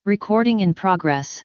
Recording in progress.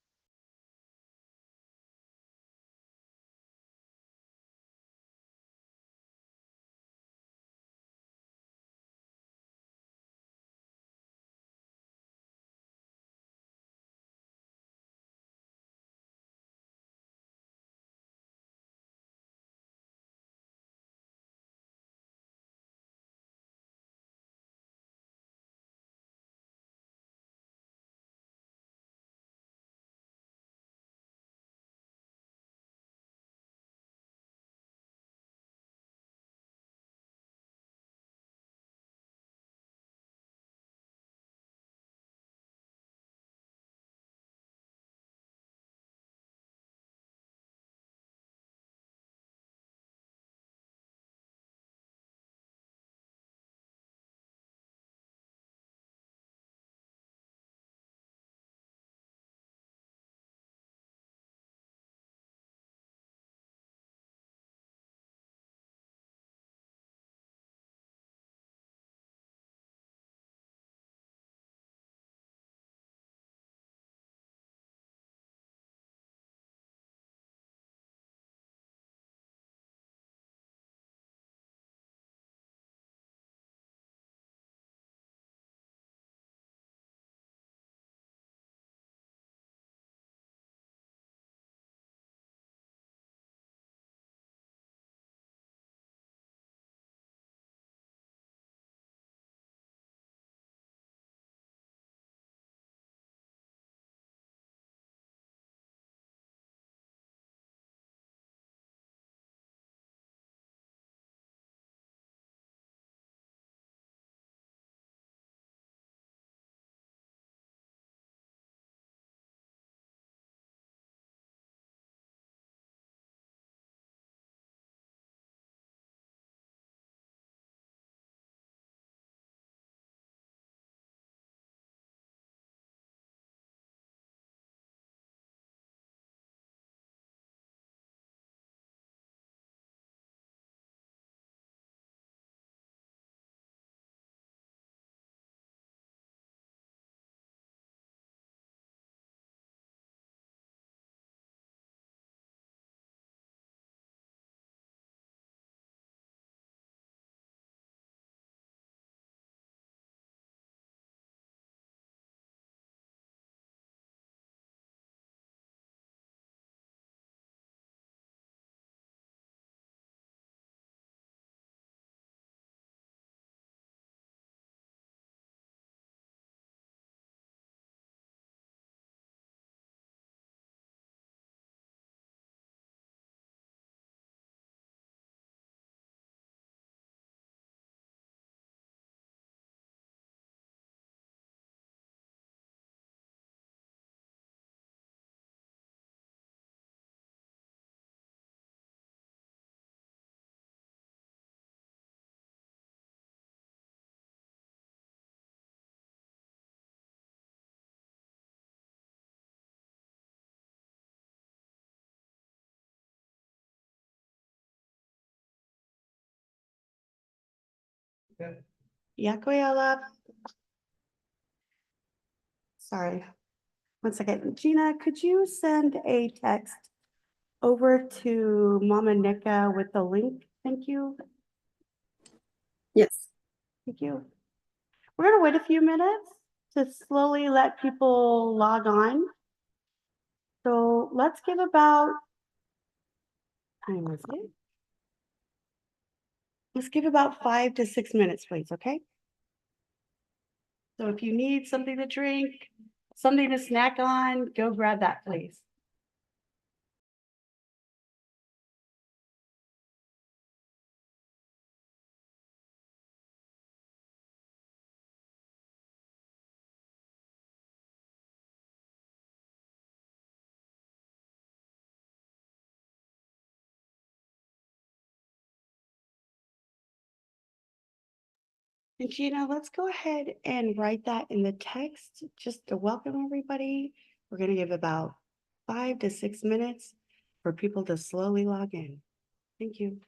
Yakoyala. Sorry. 1 second. Gina, could you send a text over to Mama Nika with the link? Thank you. Yes. Thank you. We're going to wait a few minutes to slowly let people log on. So let's give about, time is it? Let's give about 5 to 6 minutes, please, okay? So if you need something to drink, something to snack on, go grab that, please. And Gina, let's go ahead and write that in the text just to welcome everybody. We're going to give about 5 to 6 minutes for people to slowly log in. Thank you.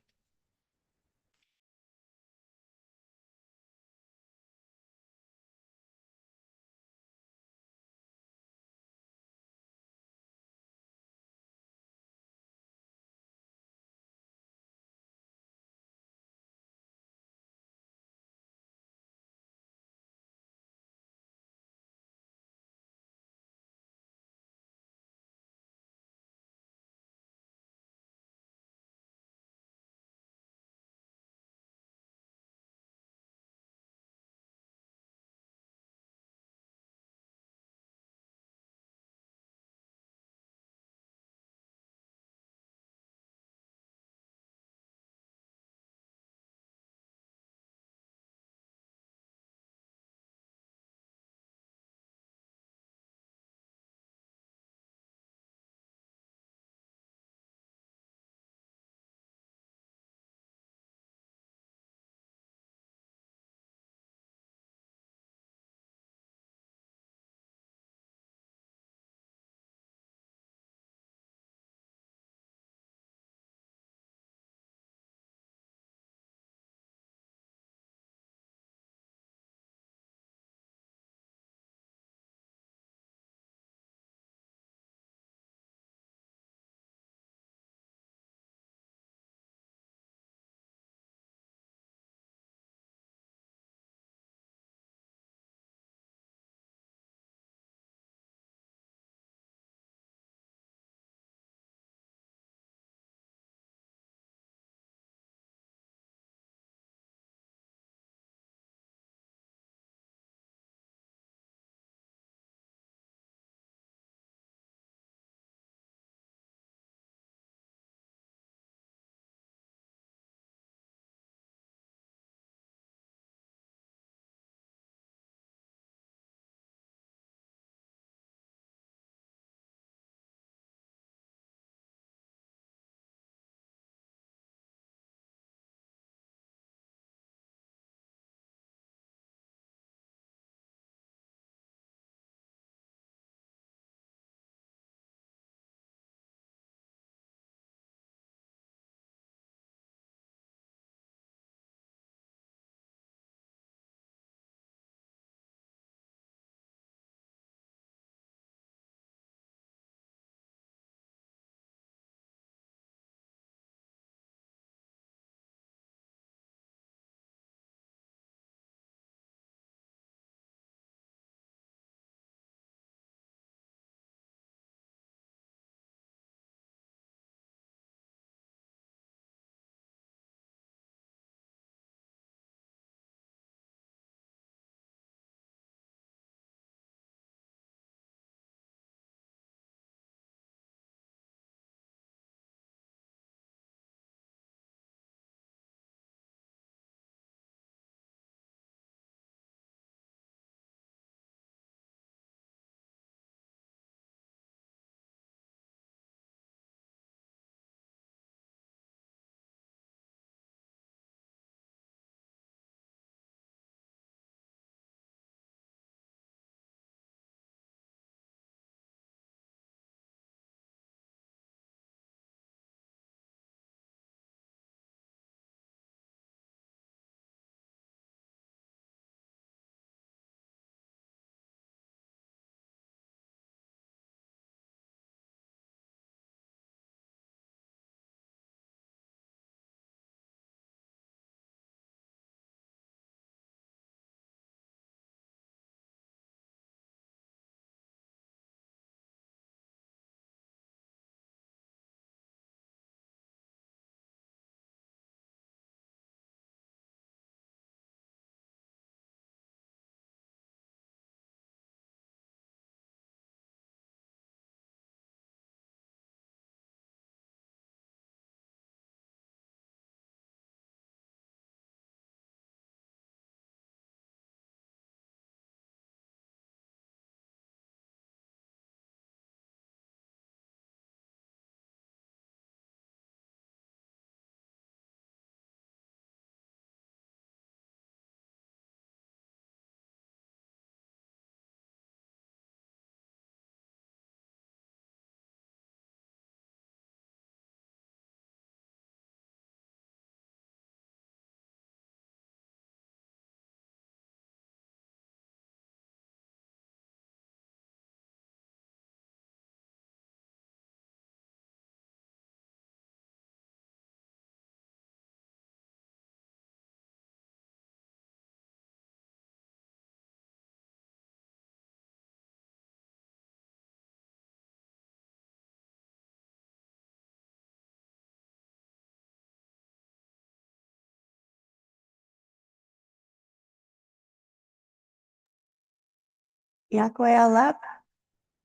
Yakwe Alep.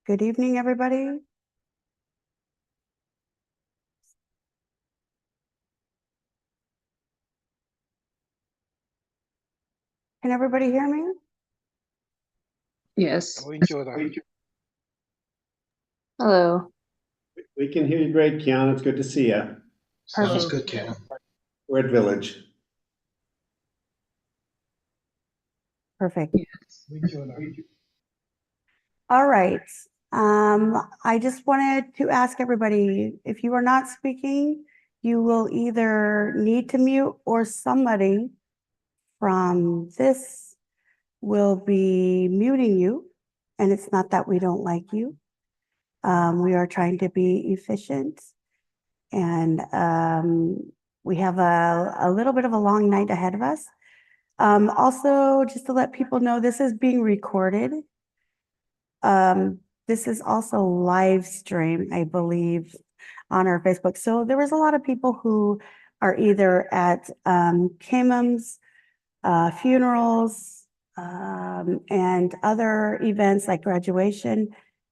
Good evening, everybody. Can everybody hear me? Yes. Buongiorno. Hello. We can hear you great, Kiana. It's good to see you. Sounds Perfect. good, Ken. We're at Village. Perfect. Buongiorno. All right. I just wanted to ask everybody, if you are not speaking, you will either need to mute or somebody from this will be muting you. And it's not that we don't like you. We are trying to be efficient, and we have a little bit of a long night ahead of us. Also, just to let people know, this is being recorded. This is also live stream, I believe, on our Facebook. So there was a lot of people who are either at Kamem's funerals and other events like graduation,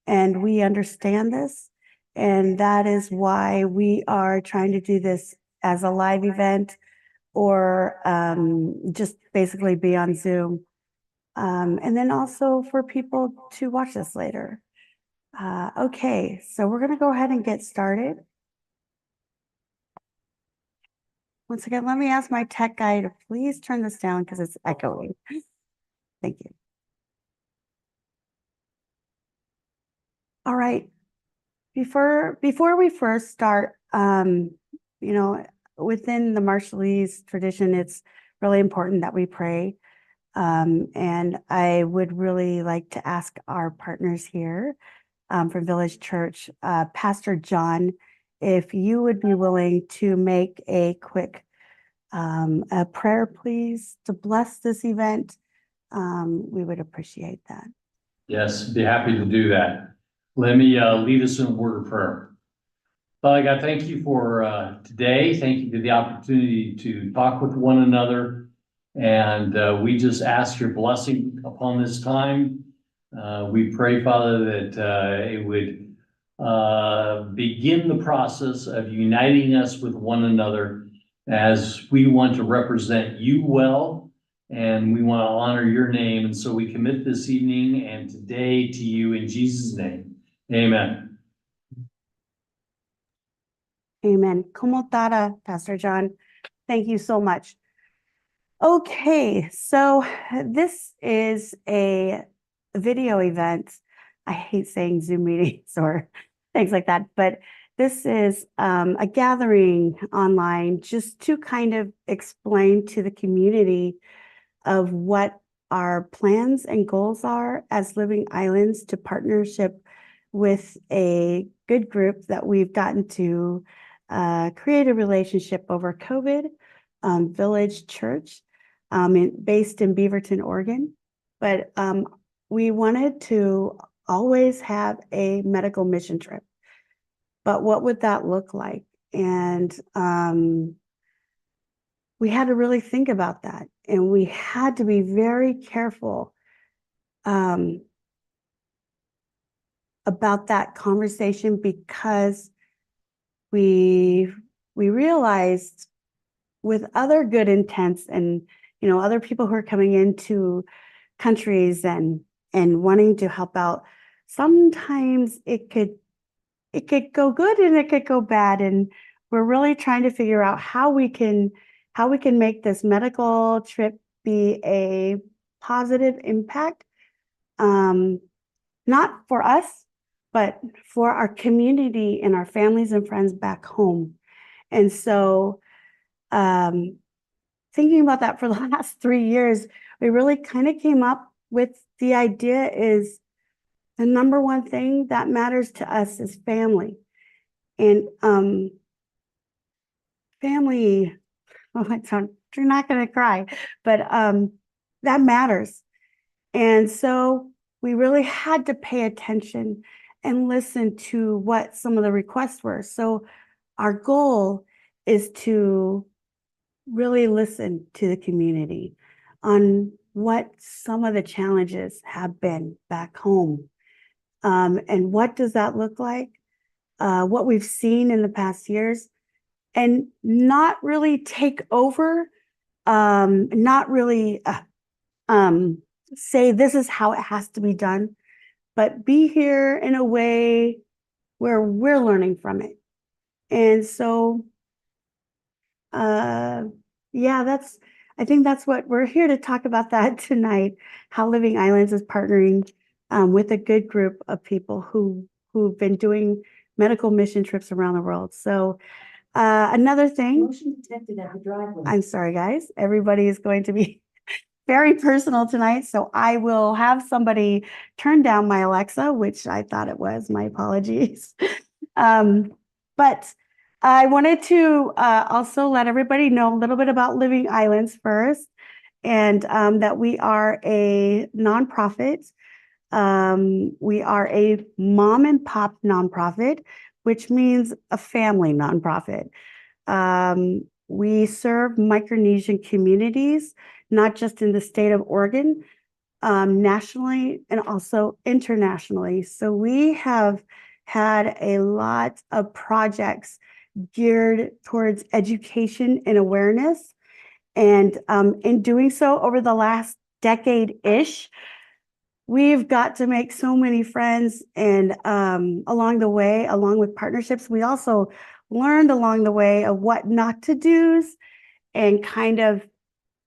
and we understand this. And that is why we are trying to do this as a live event or just basically be on Zoom. And then also for people to watch this later. Okay, so we're gonna go ahead and get started. Once again, let me ask my tech guy to please turn this down because it's echoing. Thank you. All right. Before we first start, you know, within the Marshallese tradition, it's really important that we pray. And I would really like to ask our partners here from Village Church, Pastor John, if you would be willing to make a quick a prayer, please, to bless this event. We would appreciate that. Yes, be happy to do that. Let me lead us in a word of prayer. Father God, thank you for today. Thank you for the opportunity to talk with one another. And we just ask your blessing upon this time. We pray, Father, that it would begin the process of uniting us with one another as we want to represent you well, and we want to honor your name. And so we commit this evening and today to you in Jesus' name. Amen. Amen. Como tada, Pastor John. Thank you so much. Okay, so this is a video event. I hate saying Zoom meetings or things like that, but this is a gathering online just to kind of explain to the community of what our plans and goals are as Living Islands to partnership with a good group that we've gotten to create a relationship over COVID, Village Church, based in Beaverton, Oregon. But we wanted to always have a medical mission trip. But what would that look like? And we had to really think about that. And we had to be very careful about that conversation because we realized with other good intents and, you know, other people who are coming into countries and wanting to help out, sometimes it could go good and it could go bad. And we're really trying to figure out how we can make this medical trip be a positive impact, not for us, but for our community and our families and friends back home. And so thinking about that for the last 3 years, we really kind of came up with the idea is the number one thing that matters to us is family. And family, oh, you're not going to cry, but that matters. And so we really had to pay attention and listen to what some of the requests were. So our goal is to really listen to the community on what some of the challenges have been back home. And what does that look like? What we've seen in the past years, and not really take over, not really say this is how it has to be done, but be here in a way where we're learning from it. And so, yeah, I think that's what we're here to talk about that tonight, how Living Islands is partnering with a good group of people who've been doing medical mission trips around the world. So another thing, Motion detected at the driveway. I'm sorry, guys, everybody is going to be very personal tonight, so I will have somebody turn down my Alexa, which I thought it was. My apologies. But I wanted to also let everybody know a little bit about Living Islands first, and that we are a nonprofit. We are a mom and pop nonprofit, which means a family nonprofit. We serve Micronesian communities, not just in the state of Oregon, nationally and also internationally. So we have had a lot of projects geared towards education and awareness. And in doing so over the last decade-ish, we've got to make so many friends. And along the way, along with partnerships, we also learned along the way of what not to do and kind of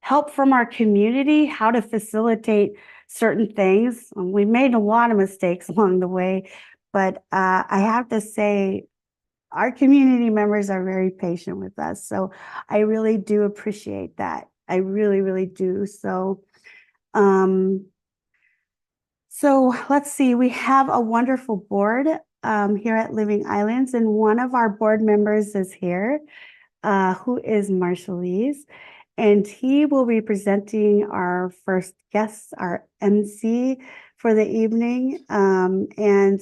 help from our community, how to facilitate certain things. We made a lot of mistakes along the way, but I have to say, our community members are very patient with us. So I really do appreciate that. I really, really do. So, so let's see, we have a wonderful board here at Living Islands, and one of our board members is here, who is Marshallese, and he will be presenting our first guest, our MC for the evening. And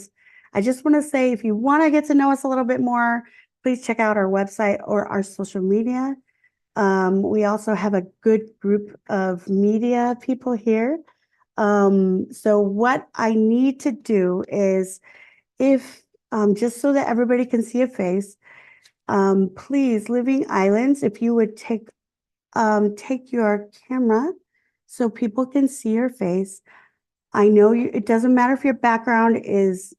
I just want to say, if you want to get to know us a little bit more, please check out our website or our social media. We also have a good group of media people here. So what I need to do is, if just so that everybody can see a face, please, Living Islands, if you would take your camera so people can see your face. I know it doesn't matter if your background is,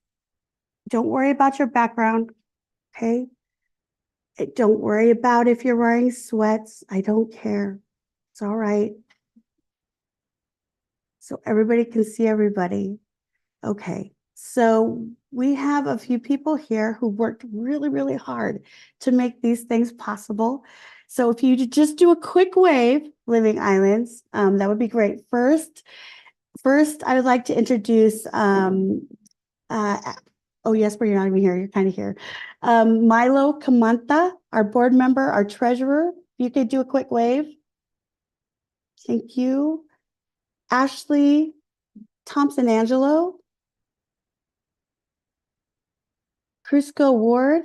don't worry about your background, okay? Don't worry about if you're wearing sweats. I don't care. It's all right. So everybody can see everybody. Okay. So we have a few people here who worked really, really hard to make these things possible. So if you just do a quick wave, Living Islands, that would be great. First, I would like to introduce, oh, yes, but you're not even here. You're kind of here. Milo Kamanta, our board member, our treasurer. If you could do a quick wave. Thank you. Ashley Thompson-Angelo. Cusco Ward.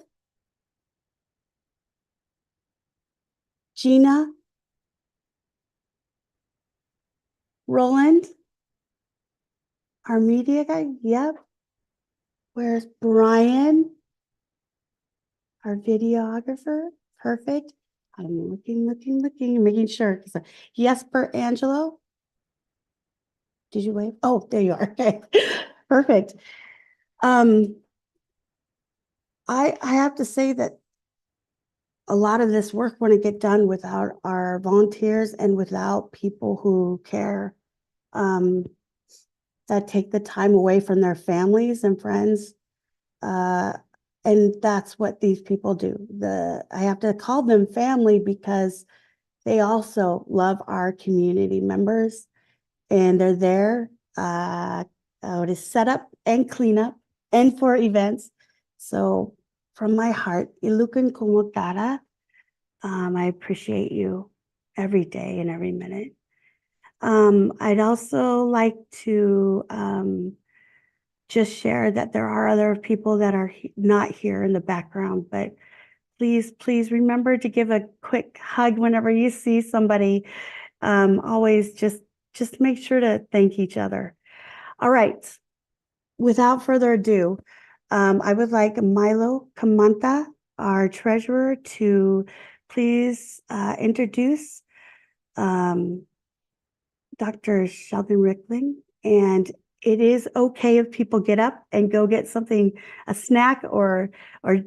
Gina. Roland. Our media guy. Yep. Where's Brian? Our videographer. Perfect. I'm looking, making sure. Jesper Angelo. Did you wave? Oh, there you are. Okay. Perfect. I have to say that a lot of this work wouldn't get done without our volunteers and without people who care, that take the time away from their families and friends. And that's what these people do. I have to call them family because they also love our community members, and they're there to set up and clean up and for events. So from my heart, Ilukan Kumotara, I appreciate you every day and every minute. I'd also like to just share that there are other people that are not here in the background, but please remember to give a quick hug whenever you see somebody. Always just just make sure to thank each other. All right. Without further ado, I would like Milo Kamanta, our treasurer, to please introduce Dr. Sheldon Riklon. And it is okay if people get up and go get something, a snack or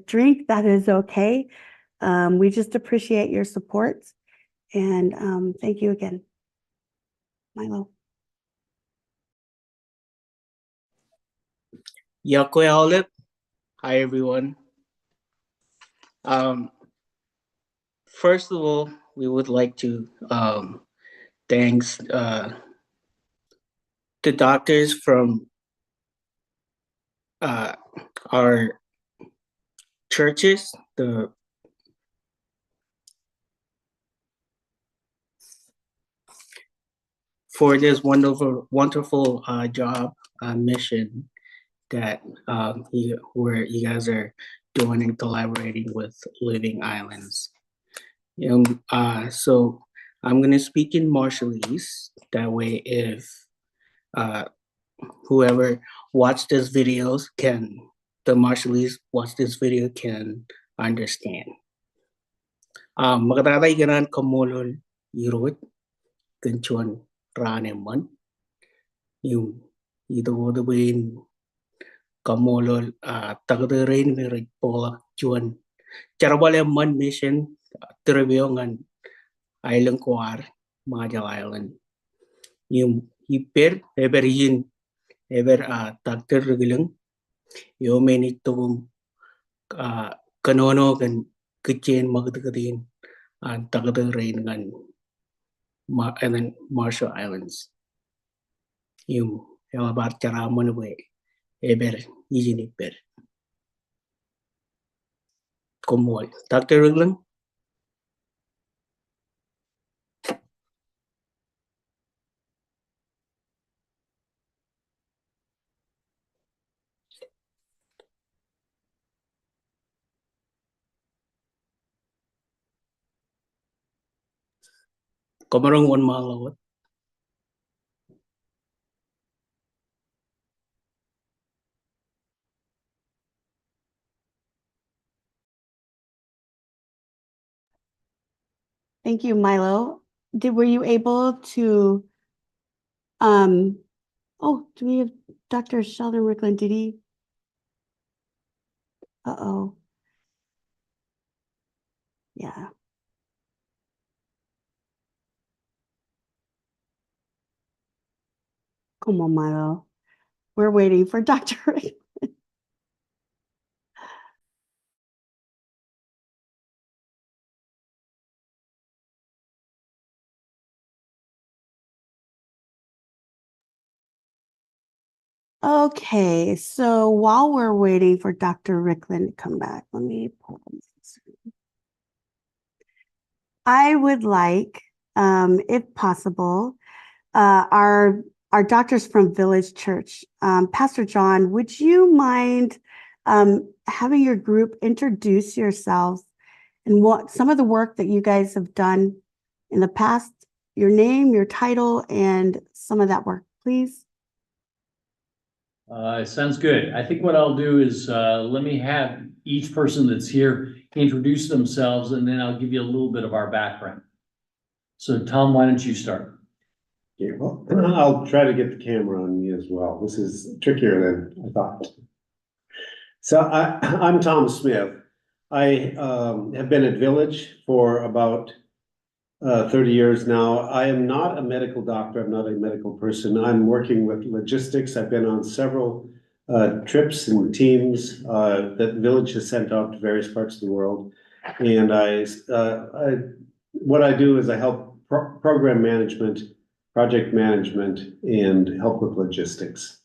drink, that is okay. We just appreciate your support. And thank you again. Milo. Yakwe Olive. Hi, everyone. First of all, we would like to thanks the doctors from our churches, for this wonderful job mission that where you guys are doing and collaborating with Living Islands. So I'm gonna speak in Marshallese. That way, if whoever watched this videos the Marshallese watch this video can understand. Magtatay ganan kamolol yurot kenchuan raneman yung ito bain kamolol tagadarin merit pola chuan charwale man mission terbiongan island kuar Majuro Island yung hiper eberin ever doctor regulang yo menitong kanono kan kitchen magdagatin ang tagadarin ngan and then Marshall Islands yung elabar cara manwe ever izini per como doctor regulang. Kamarong one malawat. Thank you, Milo. Were you able to, oh, do we have Dr. Sheldon Riklon? Did he? Uh-oh. Yeah. Come on, Milo. We're waiting for Dr. Riklon. Okay, so while we're waiting for Dr. Riklon to come back, let me pull this. I would like, if possible, our doctors from Village Church. Pastor John, would you mind having your group introduce yourselves and what some of the work that you guys have done in the past, your name, your title, and some of that work, please? Sounds good. I think what I'll do is let me have each person that's here introduce themselves, and then I'll give you a little bit of our background. So Tom, why don't you start? Okay, well, I'll try to get the camera on me as well. This is trickier than I thought. So I'm Tom Smith. I have been at Village for about 30 years now. I am not a medical doctor. I'm not a medical person. I'm working with logistics. I've been on several trips and teams that Village has sent out to various parts of the world. And what I do is I help program management, project management, and help with logistics.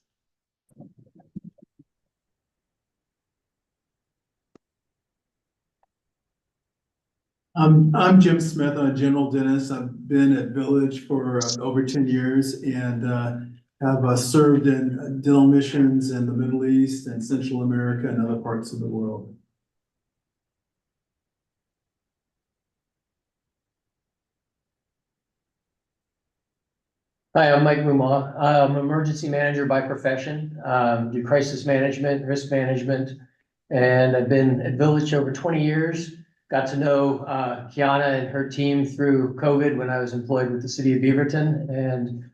I'm Jim Smith. I'm a general dentist. I've been at Village for over 10 years and have served in dental missions in the Middle East and Central America and other parts of the world. Hi, I'm Mike Rumaw. I'm an emergency manager by profession, do crisis management, risk management. And I've been at Village over 20 years. Got to know Kiana and her team through COVID when I was employed with the city of Beaverton. And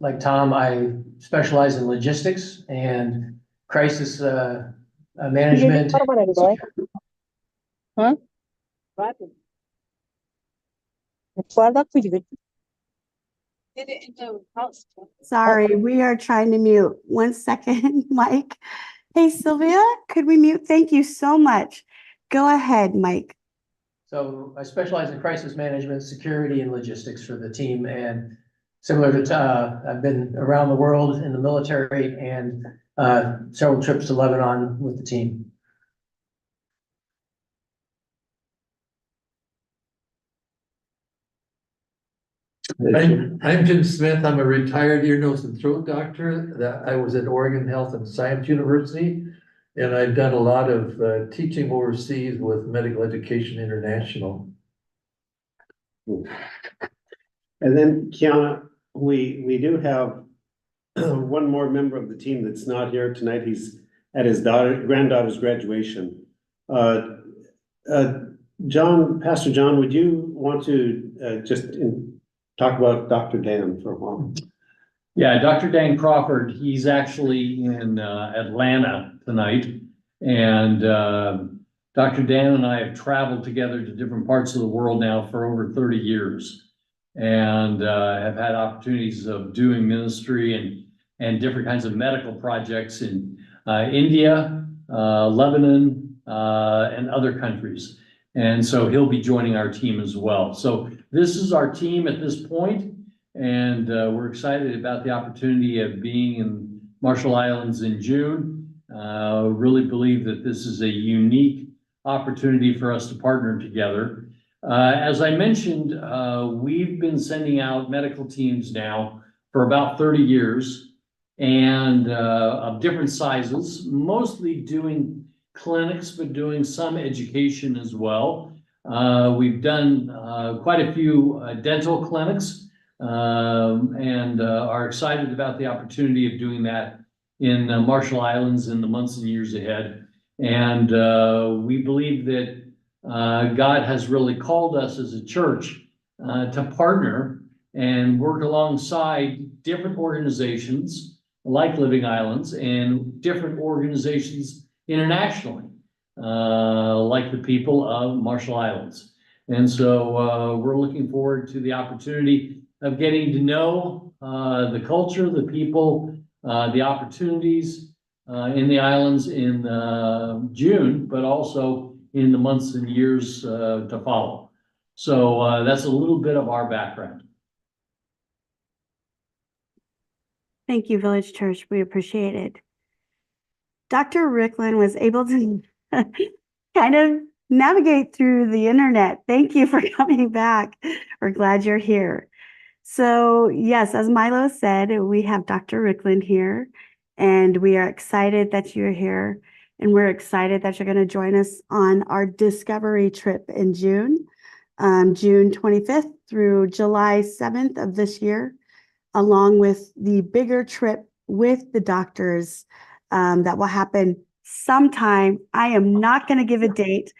like Tom, I specialize in logistics and crisis management. Sorry, we are trying to mute. 1 second, Mike. Hey, Sylvia, could we mute? Thank you so much. Go ahead, Mike. So I specialize in crisis management, security, and logistics for the team. And similar to, I've been around the world in the military and several trips to Lebanon with the team. I'm Jim Smith. I'm a retired ear, nose, and throat doctor. I was at Oregon Health and Science University, and I've done a lot of teaching overseas with Medical Education International. And then Kiana, we do have one more member of the team that's not here tonight. He's at his granddaughter's graduation. Pastor John, would you want to talk about Dr. Dan for a while? Yeah, Dr. Dan Crawford, he's actually in Atlanta tonight. And Dr. Dan and I have traveled together to different parts of the world now for over 30 years. And have had opportunities of doing ministry and different kinds of medical projects in India, Lebanon, and other countries. And so he'll be joining our team as well. So this is our team at this point, and we're excited about the opportunity of being in Marshall Islands in June. Really believe that this is a unique opportunity for us to partner together. As I mentioned, we've been sending out medical teams now for about 30 years and of different sizes, mostly doing clinics, but doing some education as well. We've done quite a few dental clinics and are excited about the opportunity of doing that in Marshall Islands in the months and years ahead. And we believe that God has really called us as a church to partner and work alongside different organizations like Living Islands and different organizations internationally, like the people of Marshall Islands. And so we're looking forward to the opportunity of getting to know the culture, the people, the opportunities in the islands in June, but also in the months and years to follow. So that's a little bit of our background. Thank you, Village Church. We appreciate it. Dr. Riklon was able to kind of navigate through the internet. Thank you for coming back. We're glad you're here. So yes, as Milo said, we have Dr. Riklon here, and we are excited that you're here, and we're excited that you're going to join us on our discovery trip in June, June 25th through July 7th of this year, along with the bigger trip with the doctors that will happen sometime. I am not going to give a date,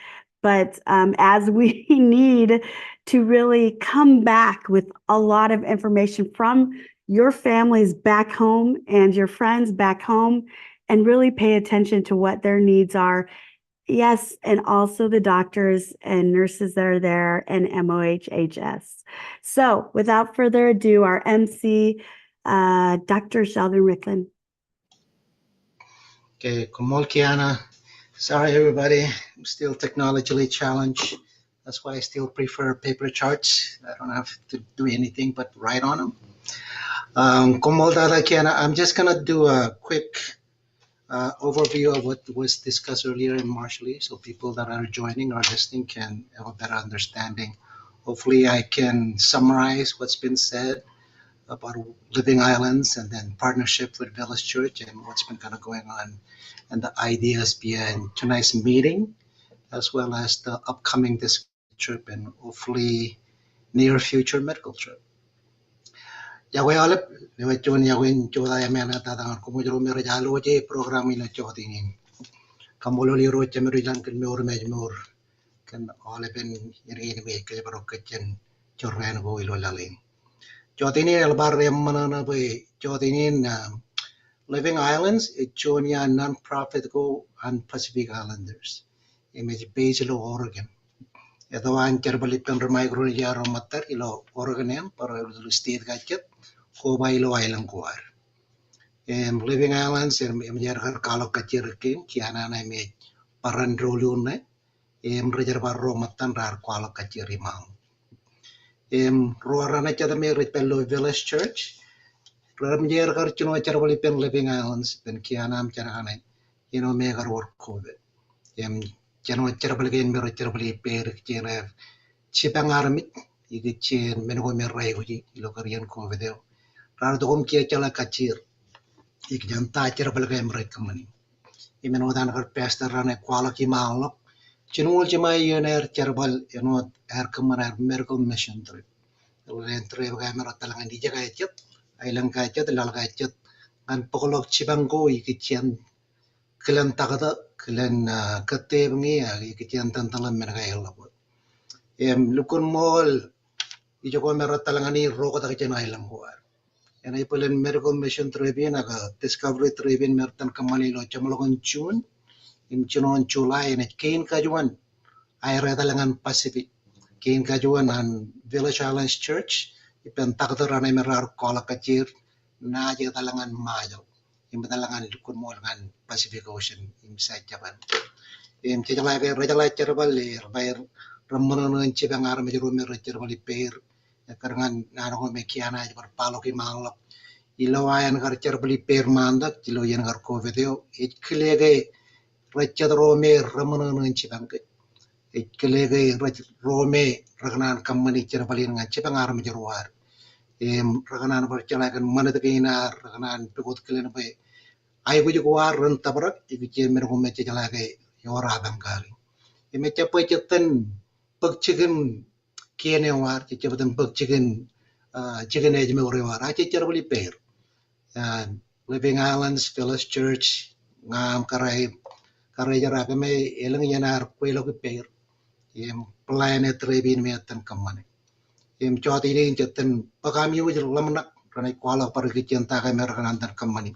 but as we need to really come back with a lot of information from your families back home and your friends back home, and really pay attention to what their needs are. Yes, and also the doctors and nurses that are there and MOHHS. So without further ado, our MC, Dr. Sheldon Riklon. Okay, Kumol Kiana. Sorry, everybody. I'm still technologically challenged. That's why I still prefer paper charts. I don't have to do anything but write on them. Kumol Dada Kiana, I'm just going to do a quick overview of what was discussed earlier in Marshallese, so people that are joining or listening can have a better understanding. Hopefully, I can summarize what's been said about Living Islands and then partnership with Village Church and what's been kind of going on and the ideas behind tonight's meeting, as well as the upcoming this trip and hopefully near future medical trip. Ya we alep le we chon ya wen cho da me na ta da ko mo jero me ja lo je program ina cho ti ni kamolo li ro che me ri jan ken me or kan ole ben iri ni me ke baro ke chen cho ren go ilo la ling cho ti ni el bar rem mana na be cho ti ni na Living Islands Echonia non-profit go and Pacific Islanders image base lo Oregon ito ang kerbalik kan micro ya romater ilo Oregon yan para lo state gachet ko ba ilo island kuar Living Islands jar kalo kacir kin kiana na me paran rolune rejar barro matan rar kalo kacir imang ruarana chada me repello village church ram jer kar chuno charbali pen Living Islands pen kianam charane me gar work covid chano charbali gen me charbali per chena chipang armit igi chen mengo me rai guji ilo karian covid rar dogom kia chala kacir ik janta charbali gen me kamani imeno dan kar pastor rane kwala ki malok chinul chima yener charbal er kamana miracle mission trip len trip ga me talangan di jaga chet ailang ka chet lal ka chet kan pokolok chibango iki chen kelen tagada kelen kate ngi iki chen tan talan men ga yalla lukun mol ijo ko mer talangani ro ko ta chen ailang ko and I put in medical mission tribune aga discovery tribune mertan kamani lo chamlogon chun in chinon July and it kain kajuan ay retalangan Pacific kain kajuan an Village Islands Church ipen takder anay merar kola kacir na je talangan majo im talangan lukun mo ngan Pacific Ocean im sa Japan im chijala ke rejala cherbal ler bayar ramono ngan chibang ar Majuro mer cherbal per karangan naro me kiana bar palo ki malok ilo ayan gar cherbal per mandak ilo yan gar ko video it klege rechad rome ramono ngan chibang ke it klege rome ragnan kamani cherbal ngan chibang ar Majuro war ragnan bar chalakan manat ke ina ragnan pegot kelen be ay buju war ran tabrak ibiche mer ko meche jalage yora bangkali imeche pechetan pagchigen kiene war chechetan pagchigen chicken age me ore war ache cherbali per Living Islands Village Church ngam karai jara kame elang yanar kwelo ke per planet rebin me tan kamane choti ni chetan pagami ujur lamnak ranai kwala par kichen ta kamer kanan tan kamani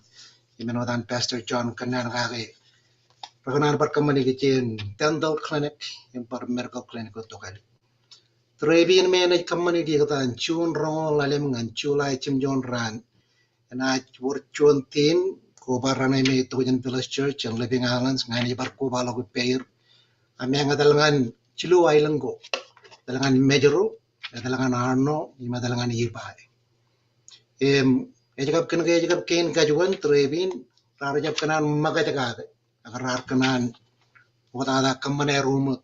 imenodan Pastor John kanan kage Pagkanan par kamani kichen dental clinic yung par medical clinic to kali. Trebin me na kamani di kata chun rong lalim ngan chulai chim jon ran. Na wor chun tin ko barana me to jen Village Church and Living Islands ngani par ko balo ko pair. Ame nga dalangan chilu island go. Dalangan Majuro, dalangan Arno, ima dalangan Ebeye. Ejab ken kajuan trebin rarajab kanan magajagade. Agar kanan wata ada kamane rumut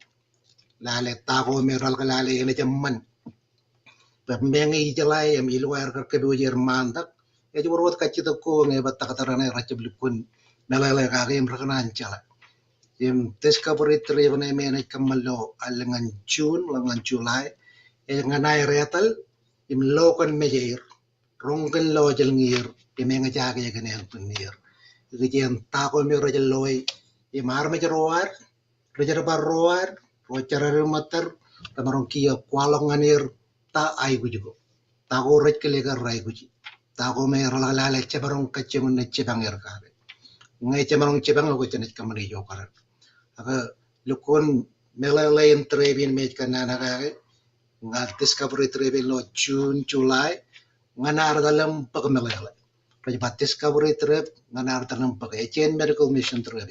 lale tago meral lale ene jamman pembengi jalai em iluar kar kedu jerman tak e jurut kacito ko nge batak tarane racib lukun melale kage em rakanan chala em discovery tribune mene kamalo alengan June langan July e nganai retal im lokon mejer rongken lo jel ngir pimenga jage genen punir gijen tago me rajal loy imar me roar rejar barroar rocar matar tamarong kia kwalonganir ta ay gujigo tago rek kelega ray guji tago me rala cebarong kacemun ne cebang er kare ngai cebarong cebang go cenet kamani yo kare aga lukon melale entrebin me kanana kare ngat discovery trebin lo June July nganar dalam pagmelale Rajabat discovery trip nganar dalam pag echen medical mission trip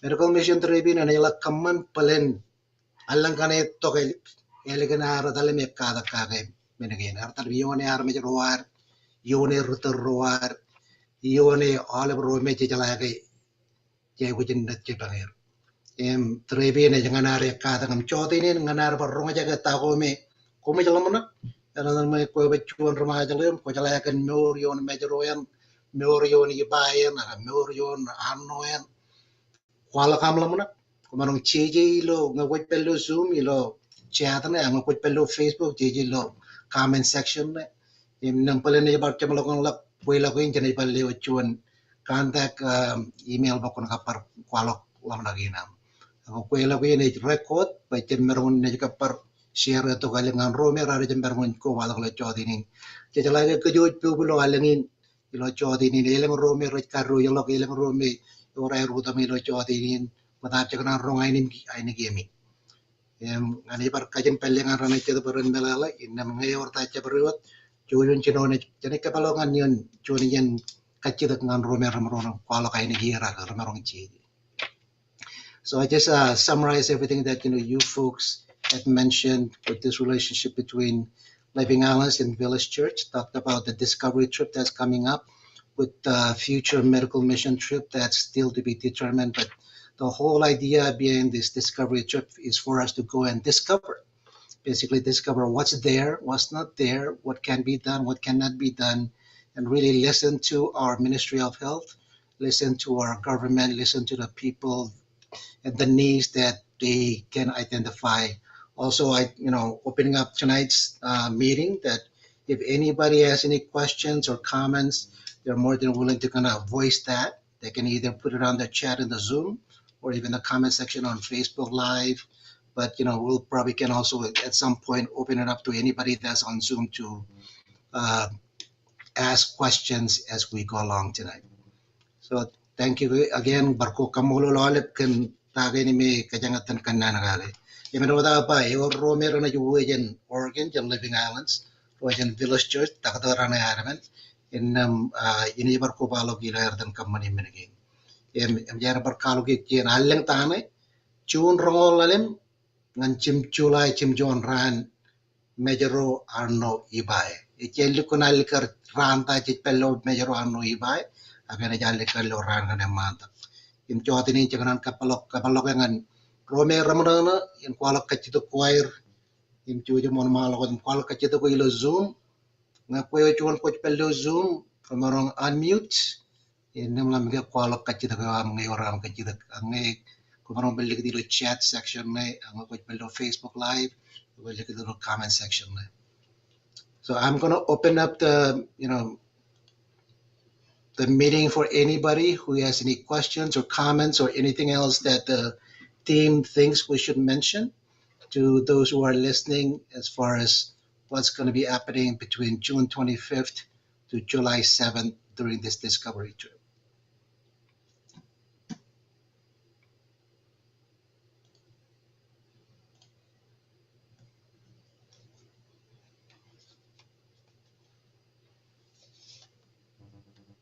medical mission tribune na yala kaman palen alang kane to ke elegana ara dale me kada kage menegen ar tal yone ar me roar yone rutor roar yone olive ro me jala ke je gujin dat je banger tribune jangan are kada ngam chote ni nganar par ronga jaga ta ko me jala mana ana me ko be chuan roma jalem ko jala kan nor yon me royan nor yon Ebeye na nor yon Arno yan kwala kam lamuna kumarong cheje lo ngawit pelo zoom ilo chat na ngawit pelo Facebook cheje lo comment section na Nang pala na about chama lokong lak puila ko yung pala leo chuan contact email ba ko nakapar kwalok lam lagi nam. Ako puila ko yung record pa chen meron na kapar share to kalingan rome rara chen meron ko wala ko chodi ning. Chala ko jo pulo alangin ilo chodi ning ilang rome ro karu yung lok ilang rome ora ruta mi lo chodi ning mata chakna rong ai ni gemi. Ani par kajen pelengan rana chedo peron melala inna ngayor ta chebrut Chulun chinone chane kapalongan yun chuni yan kachidak ngan romer ramron kwalo kay nagira ramarong chi. So I just summarize everything that you folks had mentioned with this relationship between Living Islands and Village Church. Talked about the discovery trip that's coming up, with the future medical mission trip that's still to be determined. But the whole idea behind this discovery trip is for us to go and basically discover what's there, what's not there, what can be done, what cannot be done, and really listen to our Ministry of Health, listen to our government, listen to the people and the needs that they can identify. Also, opening up tonight's meeting, that if anybody has any questions or comments, they're more than willing to kind of voice that. They can either put it on the chat in the Zoom or even the comment section on Facebook Live. But we'll probably can also at some point open it up to anybody that's on Zoom to ask questions as we go along tonight. So thank you again. Barko kamulo lolip kan tagay ni me kajangatan kan na nagale. Even without pa, yung romero na yung Oregon, yung Living Islands, yung Village Church, takadara na yaraman. In ini barko balo gila yardan kamani menaging. Yara barkalo gitien alang tane, chun rongol lalim. Ngan chim John ran Majuro Arno Ebeye. Ichen lukuna likar ranta chit pello Majuro Arno Ebeye. Agana jal likar lo ran ngane manta. Im choti ni chakanan kapalok ngan rome ramadana in kwalok kachito choir. Im chujo mon malo kon kwalok kachito ko ilo Zoom. Nga koyo chuan ko pello Zoom kamarong unmute. In namlam ga kwalok kachito ko am ngayoram kachito ngai Kumarong balik dito chat section na ang ako Facebook Live, balik dito comment section na. So I'm gonna open up the meeting for anybody who has any questions or comments or anything else that the team thinks we should mention to those who are listening as far as what's going to be happening between June 25th to July 7th during this discovery trip.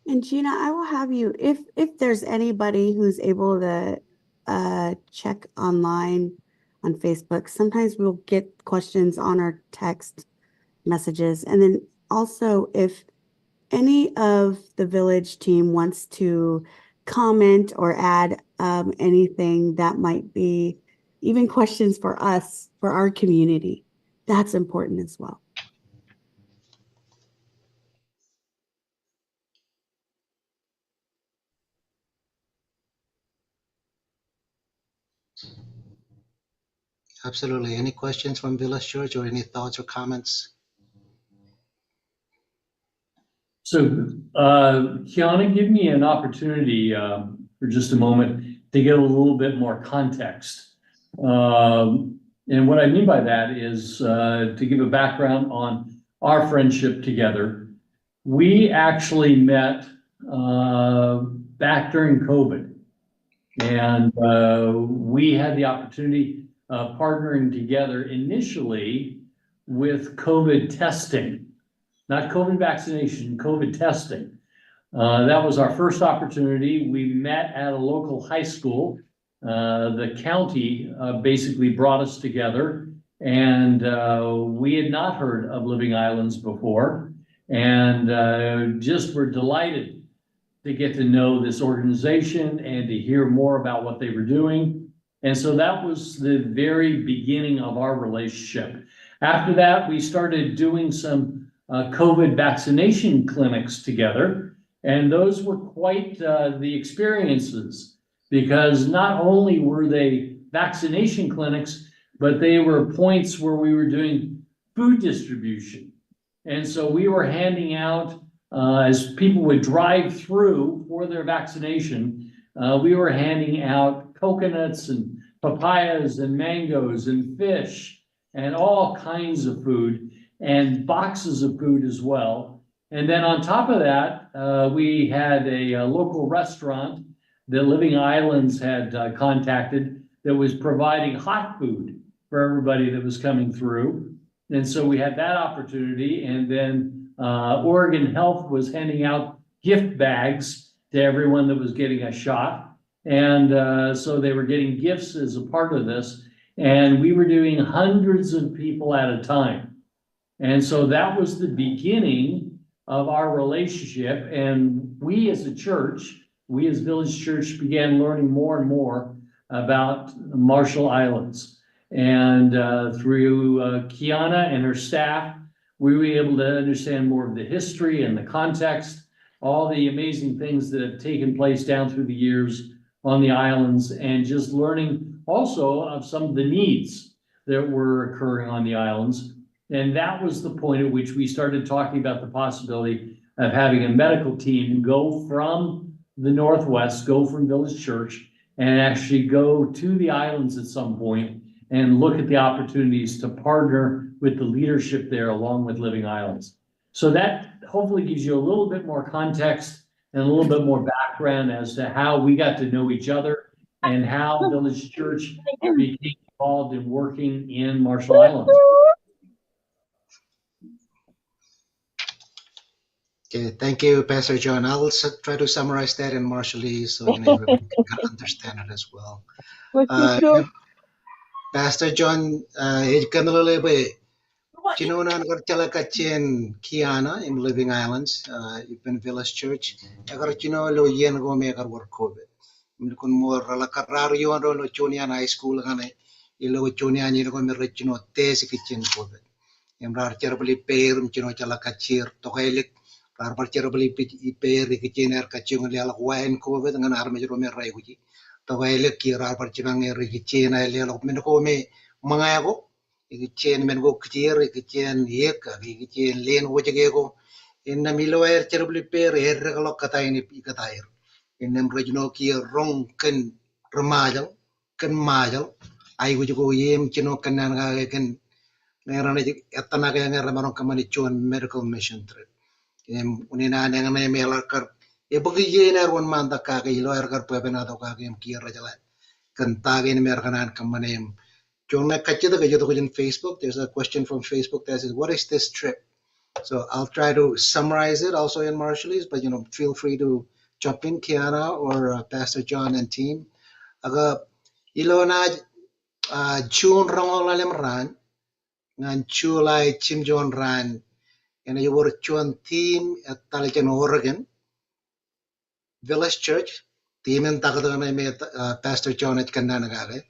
And Gina, I will have you, if there's anybody who's able to check online on Facebook, sometimes we'll get questions on our text messages. And then also if any of the village team wants to comment or add anything that might be even questions for us, for our community, that's important as well. Absolutely. Any questions from Village Church or any thoughts or comments? So, Kiana, give me an opportunity for just a moment to get a little bit more context. And what I mean by that is to give a background on our friendship together. We actually met back during COVID, and we had the opportunity of partnering together initially with COVID testing, not COVID vaccination, COVID testing. That was our first opportunity. We met at a local high school. The county basically brought us together, and we had not heard of Living Islands before, and just were delighted to get to know this organization and to hear more about what they were doing. And so that was the very beginning of our relationship. After that, we started doing some COVID vaccination clinics together, and those were quite the experiences, because not only were they vaccination clinics, but they were points where we were doing food distribution. And so we were handing out, as people would drive through for their vaccination, we were handing out coconuts and papayas and mangoes and fish and all kinds of food and boxes of food as well. And then on top of that, we had a local restaurant that Living Islands had contacted that was providing hot food for everybody that was coming through. And so we had that opportunity. And then Oregon Health was handing out gift bags to everyone that was getting a shot. And so they were getting gifts as a part of this. And we were doing hundreds of people at a time. And so that was the beginning of our relationship. And we as a church, we as Village Church began learning more and more about Marshall Islands. And through Kiana and her staff, we were able to understand more of the history and the context, all the amazing things that have taken place down through the years on the islands, and just learning also of some of the needs that were occurring on the islands. And that was the point at which we started talking about the possibility of having a medical team go from the Northwest, go from Village Church, and actually go to the islands at some point and look at the opportunities to partner with the leadership there along with Living Islands. So that hopefully gives you a little bit more context and a little bit more background as to how we got to know each other and how Village Church became involved in working in Marshall Islands. Okay, thank you, Pastor John. I'll try to summarize that in Marshallese so everyone can understand it as well. Pastor John, Chinunan Garchalakachin Kiana in Living Islands, in Village Church. Agarchino lo yen go make our work COVID. Kun more Lacarario and Chunian High School gane, Ilo Chunian Yigo Merchino Tesi Kitchen COVID. Emrar terribly pair, Chino Chalakachir, Tohelik, Barbar terribly pair, Rikitiner, Kachung, wine COVID, and an army Rome Raiwi. Tohelik, Barbar Chivang, Rikichina, Lelo Minhome, Mangago. Ikichen men go clear, ikichen yeka, ikichen lane wajagego. In the Miloer terribly pair, Ergalokataini Pikatair. In them regional key wrong can Ramajal, can Majal. I would go yem chino cananga can Atanaga and Ramaron Kamanicho and medical mission trip. Unina and Melakar. A boogie one man the Kagi, lawyer Pepenado Kagim Kia Rajalat. Can tag in American Kamaname. John in Facebook. There's a question from Facebook that says, "What is this trip?" So I'll try to summarize it also in Marshallese, but feel free to jump in, Kiana or Pastor John and team. Aga ilona June rangolalem ran, ngan July Chim John ran, and you were John team at Talijan, Oregon, Village Church. Team in Tagadana met Pastor John at Kandanagave.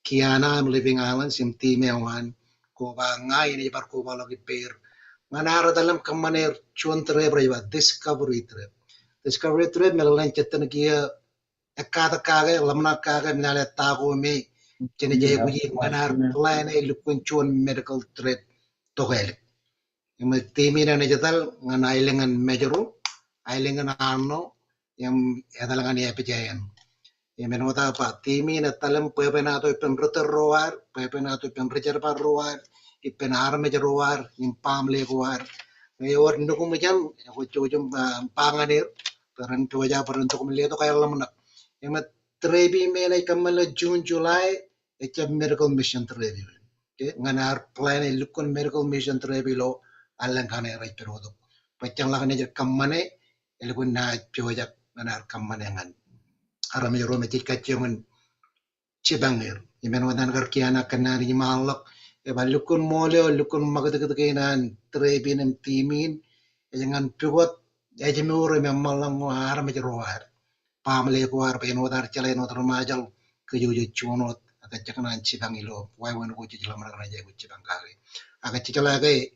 Kiana, I'm Living Islands, yung team one, Koba nga, inibar Koba lagi pair. Manara dalam kamaner, chuan trip, discovery trip. Discovery trip, melalan chetan kia, ekata kage, lamna kage, minale tago me, chenejay kuji, manar plan lukun chuan medical trip, togel. Yung team ina najatal, ngan ailingan Majuro, ailingan Arno, yung adalangan Ebeye. Menota pa timi na talam pepenato penruter roar pepenato penreserva roar ipenarme roar impamle roar mayor nukumijam kuchujum panganir peran tuaja perantuk melihat kaya lamna emat trebi menai kamala June July it's a miracle mission trebi okay nganar plan lukun miracle mission trebi lo alangkane right perodo pachang lakane kamane elkun na tuaja nganar kamane ngan Arame Rometic Kachung Chibangir. Yemenwadan Garkiana Canary Malok, Eva Lukun Mole, Lukun Magadagan, Trebin and Timin, Ejangan Pugot, Ejimur, Malang, Arame Roar, Pamele War, Penodar Chalen or Majal, Kuyu Chunot, Akachakan and Chibangilo, why one would you Lamaraja with Chibangari? Akachicalage,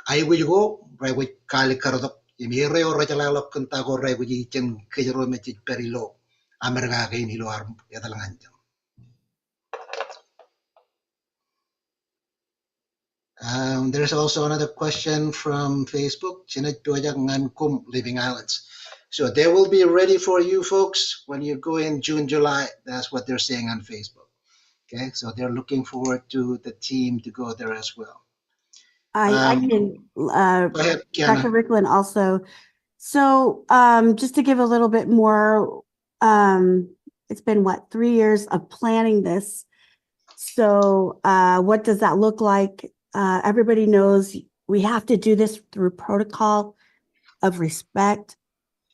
I will go, right with Kali Karadok. Imire or Rajalok Contago Rebuji Chen Kajarometic Perilo, America in Hiloar Yadalangan. There's also another question from Facebook, Chinet Tuajak Ngankum, Living Islands. So they will be ready for you folks when you go in June, July. That's what they're saying on Facebook. Okay, so they're looking forward to the team to go there as well. I can, Go ahead, Kiana. Dr. Riklon also. So just to give a little bit more, it's been 3 years of planning this. So what does that look like? Everybody knows we have to do this through protocol of respect.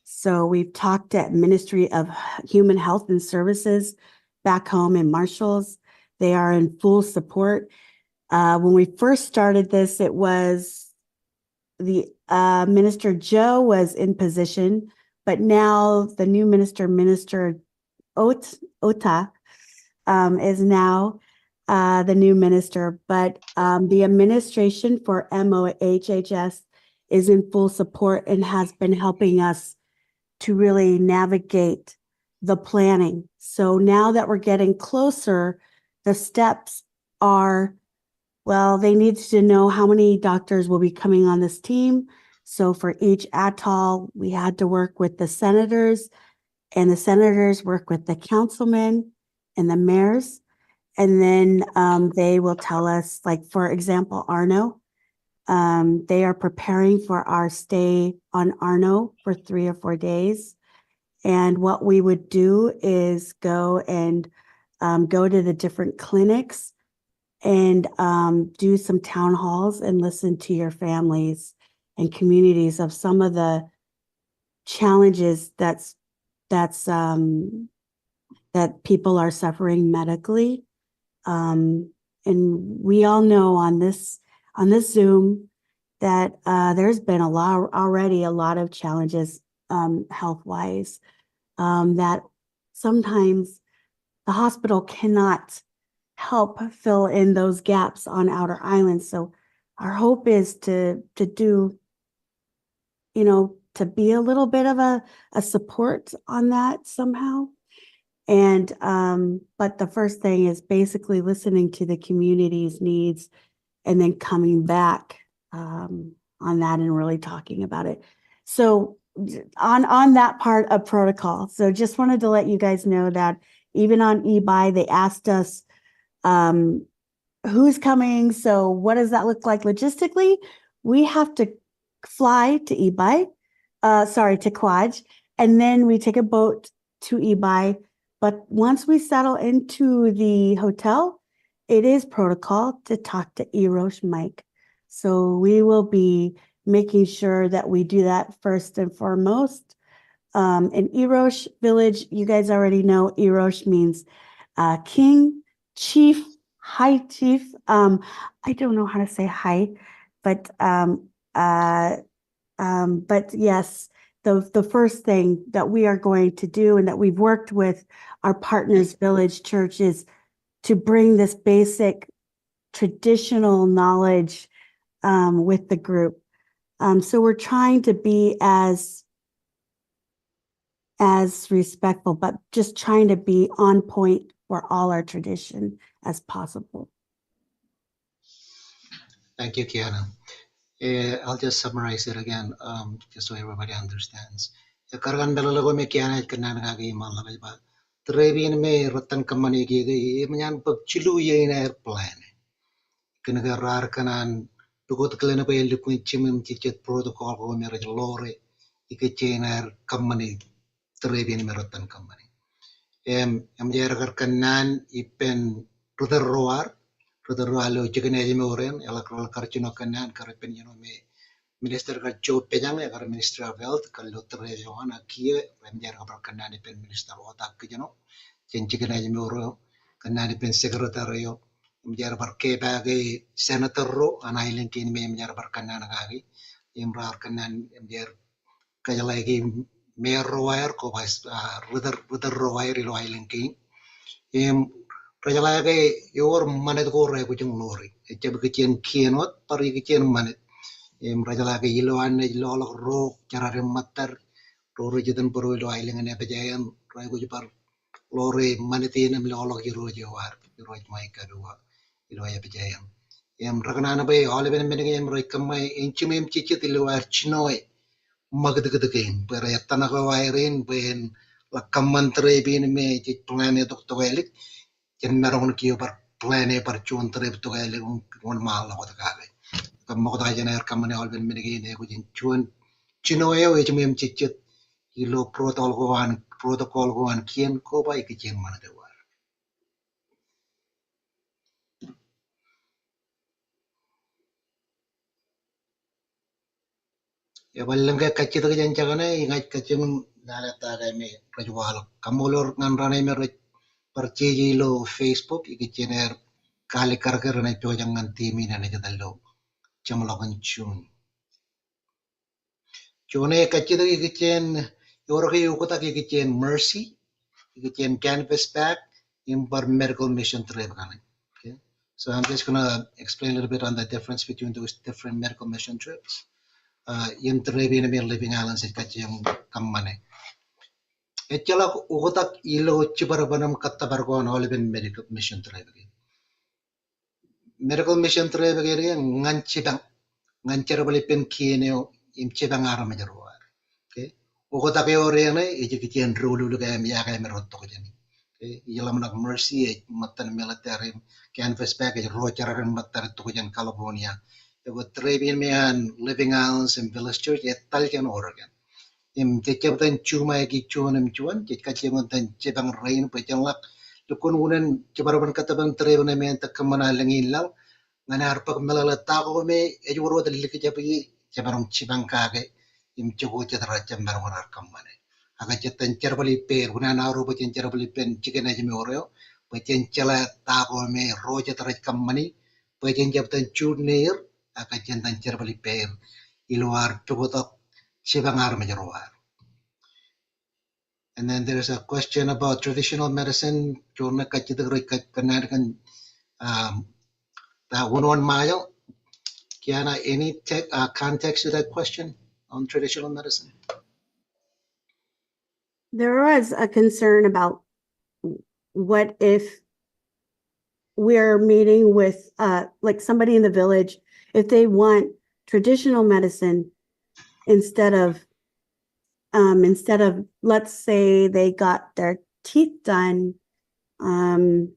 So we've talked at Ministry of Human Health and Services back home in Marshallese. They are in full support. When we first started this, it was the Minister Joe was in position, but now the new Minister Ota, is now the new minister. But the administration for MOHHS is in full support and has been helping us to really navigate the planning. So now that we're getting closer, the steps are, well, they need to know how many doctors will be coming on this team. So for each atoll, we had to work with the senators, and the senators work with the councilmen and the mayors. And then they will tell us, like, for example, Arno, they are preparing for our stay on Arno for 3 or 4 days. And what we would do is go and go to the different clinics and do some town halls and listen to your families and communities of some of the challenges that people are suffering medically. And we all know on this Zoom that there's been a lot of challenges health-wise, that sometimes the hospital cannot help fill in those gaps on outer islands. So our hope is to do, to be a little bit of a support on that somehow. And but the first thing is basically listening to the community's needs and then coming back on that and really talking about it. So on that part of protocol. So just wanted to let you guys know that even on Ebeye, they asked us who's coming. So what does that look like logistically? We have to fly to Ebeye, to Quaj, and then we take a boat to Ebeye. But once we settle into the hotel, it is protocol to talk to Erosh Mike. So we will be making sure that we do that first and foremost. In Erosh village, you guys already know Erosh means king, chief, high chief. I don't know how to say high, but yes, the first thing that we are going to do and that we've worked with our partners village church is to bring this basic traditional knowledge with the group. So we're trying to be as respectful, but just trying to be on point for all our tradition as possible. Thank you, Kiana. I'll just summarize it again, just so everybody understands. Kargan belalago me Kiana kanan ngagi malabay ba. Trebin me ratan kamani gigi manyan pag chilu ye in airplane. Kinagar kanan tugot klena pa yeldi kuin chimim chichet protocol ko me raj lore ike air kamani trebin me ratan kamani. Jaragar kanan ipen rutar roar lo chicken ejimuren elakral karchino kanan karapen me minister ka job pejang ya kar minister of health kal doctor Johanna kie remjar ka kanan ipen minister otak kejano chen chicken ejimuro kanan ipen secretary yo mjar bar ke bagi senator ro anailen kin me mjar bar kanan gagi imrar kanan mjar kajalagi mayor royer ko vice rutar royer lo ailen kin Rajalage your manet go re kuchung lori. Echab kitchen kienot pari kitchen manet. Rajalage yilo ane yilo ro charare matar. Roro jitan puru ilo ailing ane pejayan. Rai kujipar lori manetin am lolo hiro jawar. Hiro maika dua ilo ya pejayan. Ragnana bay all even minigame Rikamai inchimim chichitilu archinoe Magdagain, where a Tanaka Irene when La Kamantre being made planet of Toilet, Ken Maron Kyobar planet per chun trip to 1 mile of the Gale. The Modajan coming all been mitigated within chun Chinoe, which means chit, Hilo protocol go and Kien Koba Kitchen man of the world. Yabalanga Kachitagan Jagane, Night Kachim Nalata me, Rajwal, Kamolor Nanrane Perchigi lo Facebook, Ikichener Kali Karker and Tojang and Timi and Ajadalo, Chamalogan Chun. Chune Kachida Ikichen, Yorki Ukota Ikichen Mercy, Ikichen Canvas Pack, Imper Medical Mission Trip. Okay. So I'm just gonna explain a little bit on the difference between those different medical mission trips. In Trevi and Living Islands, Kachim Kamane. Echala Ugotak Ilo Chiparabanam Katabargon Oliven Medical Mission Trip. Medical Mission Trip again, Nanchibang, Nancherabali Pen Kino, Imchibang Aramajar. Okay. Ugotake Oriane, Ejikian Rulu Yaka Merotogen. Yelaman Mercy, Matan Military, Canvas Package, Roger and Matar Tojan, California. There were Trevian Man, Living Islands, and Village Church, Italian Oregon. In Techapan Chuma Gichun and Chuan, Chikachiman and Chibang Rain, Pachalak, Lukun, Chibaraban Kataban Trevan, Takamana Langilla, Nanarpak Melala Tagome, Edward Likajapi, Chabaram Chibankage, in Chugocha Rajambar Kamane. Agachatan Cherabali Pair, Unana Rubatin Cherabali Pen, Chicken Ajimoreo, Pachenchela Tagome, Roger Rajkamani, Pachenjaptan Chud near, Akachantan Cherabali Pair, Iluar Chugotok. And then there is a question about traditional medicine. That 1 mile. Kiana, any context to that question on traditional medicine? There was a concern about what if we're meeting with like somebody in the village, if they want traditional medicine instead of let's say they got their teeth done and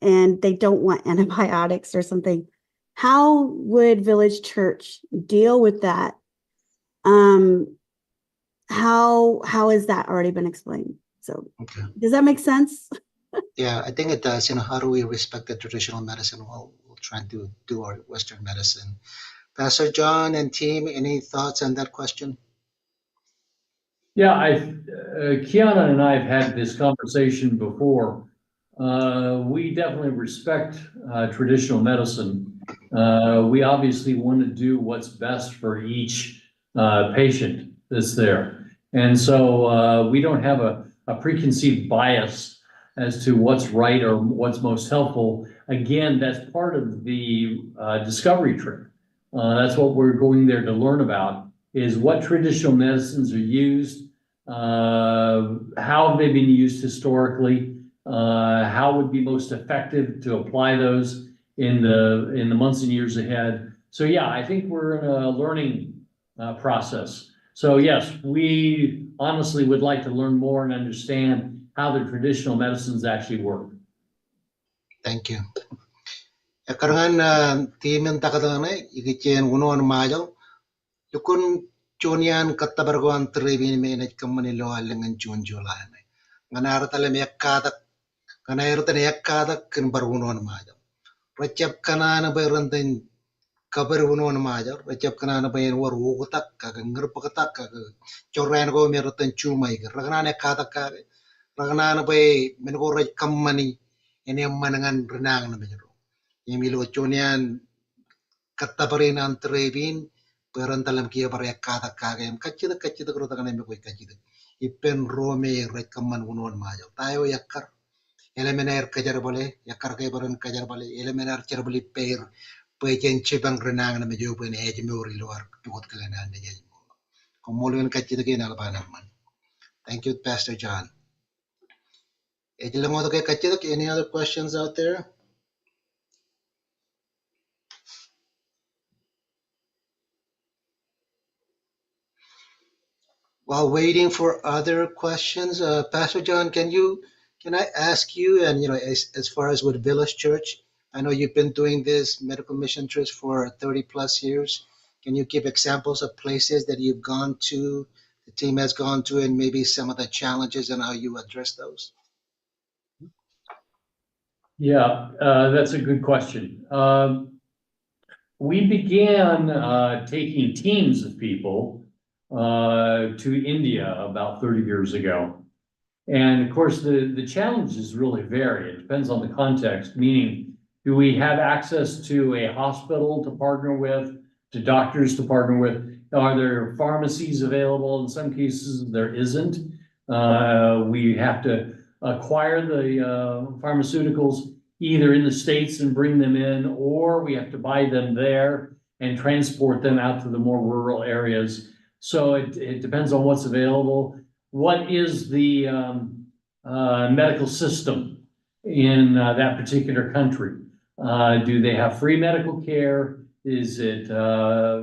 they don't want antibiotics or something, how would Village Church deal with that? How has that already been explained? So Okay. does that make sense? Yeah, I think it does. How do we respect the traditional medicine while we're trying to do our Western medicine? Pastor John and team, any thoughts on that question? Yeah, Kiana and I have had this conversation before. We definitely respect traditional medicine. We obviously want to do what's best for each patient that's there. And so we don't have a preconceived bias as to what's right or what's most helpful. Again, that's part of the discovery trip. That's what we're going there to learn about, is what traditional medicines are used, how they've been used historically, how would be most effective to apply those in the months and years ahead. So yeah, I think we're in a learning process. So yes, we honestly would like to learn more and understand how the traditional medicines actually work. Thank you. Karangan team ng takadane ikichen unon majo yukun chonian katabargoan trebin menaj kamanilo alangan chunjolan nganar tale mekkada kanayro tane yakkada kan barunon majo recep kanana bayranten kabar unon majo recep kanana bayen war wutak ka ngerpatak ka chorran go meroten chumai ragnane kada ka ragnane bay mengo rej kamani ene manangan renang na majro Emilo chonian kataparin trebin perantalam kia paria kata kagem kachida kro takane me koi kachida ipen rome rekaman unon majo tayo yakar elemener kajar bole yakar ke baran kajar bole elemener cher bole per pejen chebang renang na mejo pen ej mori luar tukot kalana ne jej komolun kachida ke nalbana man. Thank you, Pastor John. Any other questions out there? while waiting for other questions, Pastor John, can I ask you, and as far as with Village Church, I know you've been doing this medical mission trips for 30 plus years. Can you give examples of places that you've gone to, the team has gone to, and maybe some of the challenges and how you address those? Yeah, that's a good question. We began taking teams of people to India about 30 years ago. And of course, the challenges really vary. It depends on the context, meaning, do we have access to a hospital to partner with, to doctors to partner with? Are there pharmacies available? In some cases, there isn't. We have to acquire the pharmaceuticals either in the States and bring them in, or we have to buy them there and transport them out to the more rural areas. So it depends on what's available. What is the medical system in that particular country? Do they have free medical care? Is it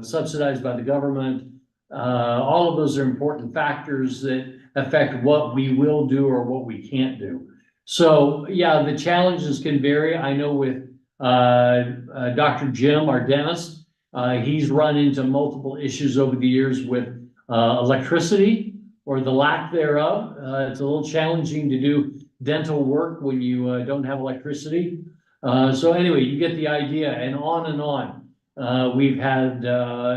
subsidized by the government? All of those are important factors that affect what we will do or what we can't do. So yeah, the challenges can vary. I know with Dr. Jim, our dentist, he's run into multiple issues over the years with electricity or the lack thereof. It's a little challenging to do dental work when you don't have electricity. So anyway, you get the idea, and on and on. We've had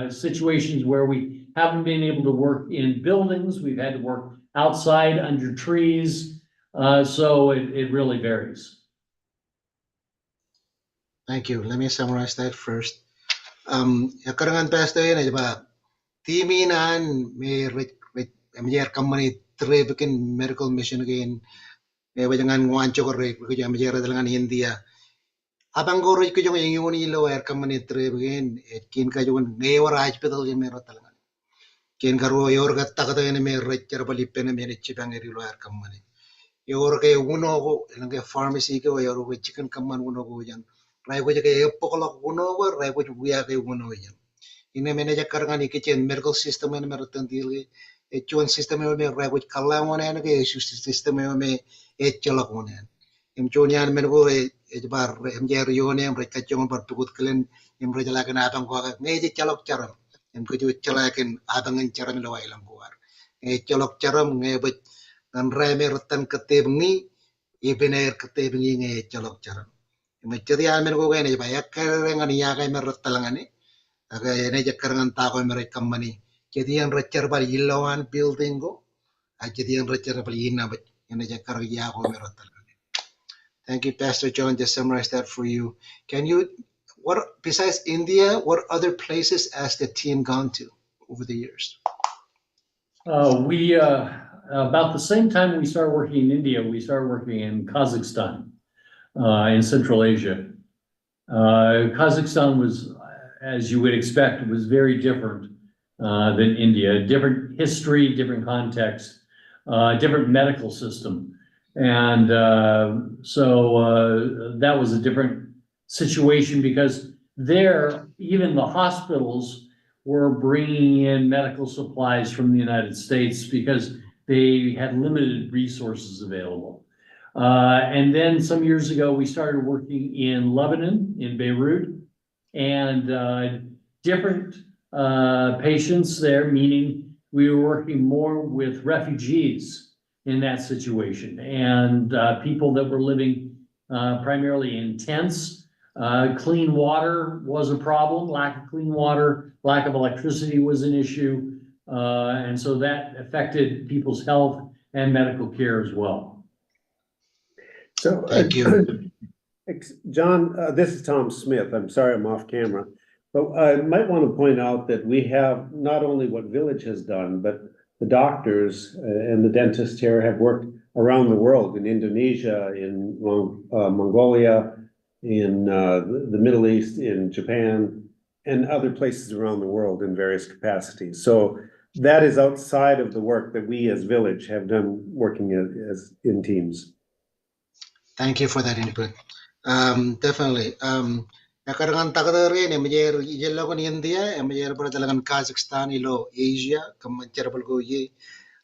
situations where we haven't been able to work in buildings. We've had to work outside under trees. So it really varies. Thank you. Let me summarize that first. Karangan Pastor yun, di ba? Timinan may company bikin medical mission again. May wajangan nguancho ko rin, ko jam jera dalangan India. Abang ko rin ko yung ilo company bikin, kin ka yung ngayon hospital yung meron talaga. Kin karo yor gatta ka tayo may rin balipen may chipang ilo company. Yor kay uno ko ilang kay pharmacy ko yor ko chicken kaman uno ko yan. Rai ko kay pokolok uno ko rai ko buya kay uno yan. Ina manager karangan ikichen medical system na meron tandil chuan system may rai ko kalang mo na kay system may chalak mo na. Im chuan yan meron ko bar MJR yon em rai kachong par tukut kelen im rai jalakan abang ko ngay chalok charam. Im ko chalakin abangan charam lawai lang kuar. Ngay chalok charam ngay bet dan rai me rotan ketebngi ibener ketebngi nge chalok charam me cherian me ko ne ba yak ngan ya kai me rotalangani aga ne jakar ngan ta ko me re kamani cherian rocher bal yilawan building go a cherian rocher bal yina ba ne jakar ya ko me rotalangani. Thank you, Pastor John. Just summarize that for you. Can you, what besides India, what other places has the team gone to over the years? About the same time we started working in India, we started working in Kazakhstan, in Central Asia. Kazakhstan was, as you would expect, it was very different than India. Different history, different context, different medical system. And so that was a different situation because there, even the hospitals were bringing in medical supplies from the United States because they had limited resources available. And then some years ago, we started working in Lebanon, in Beirut, and different patients there, meaning we were working more with refugees in that situation and people that were living primarily in tents. Clean water was a problem, lack of clean water, lack of electricity was an issue. And so that affected people's health and medical care as well. So, Thank you. John, this is Tom Smith. I'm sorry I'm off camera, but I might want to point out that we have not only what Village has done, but the doctors and the dentists here have worked around the world, in Indonesia, in Mongolia, in the Middle East, in Japan, and other places around the world in various capacities. So that is outside of the work that we as Village have done working as in teams. Thank you for that input. Definitely. Karangan takadere ne majer ijella kon India e majer berdalangan Kazakhstan ilo Asia kemencer belgo ye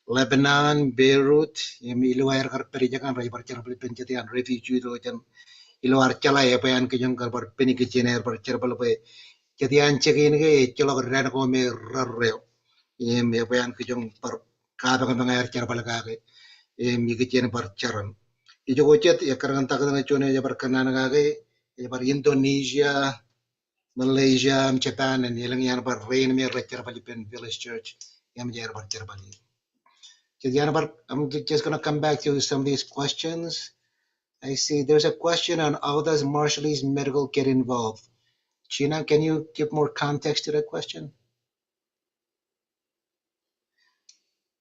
Lebanon Beirut ye ilo air kar perijakan rai bercer bel pencetian refugee do jan ilo archala ya payan ke jong kar ber peni ke jener bercer bel be jetian cekin ke celo ran ko me rarreo ye me payan ke jong per ka ba ngar cer bel ka ke ye mi ke jen berceran ijo gocet ya karangan takadere chone ya berkenan ka ke ya ber Indonesia Malaysia, Japan, and ilang yan bar rain me rector balipen village church. Yam jar bar jar bali. I'm just gonna come back to some of these questions. I see there's a question on how does Marshallese medical get involved? China, can you give more context to that question?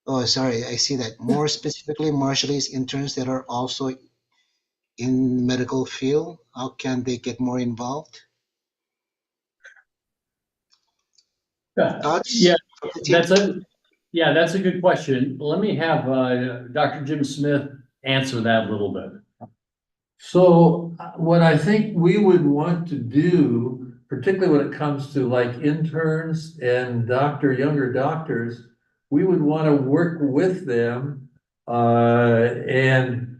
Oh, sorry, I see that. More specifically, Marshallese interns that are also in medical field, how can they get more involved? Thoughts? Yeah, that's a good question. Let me have Dr. Jim Smith answer that a little bit. So what I think we would want to do, particularly when it comes to like interns and younger doctors, we would want to work with them. And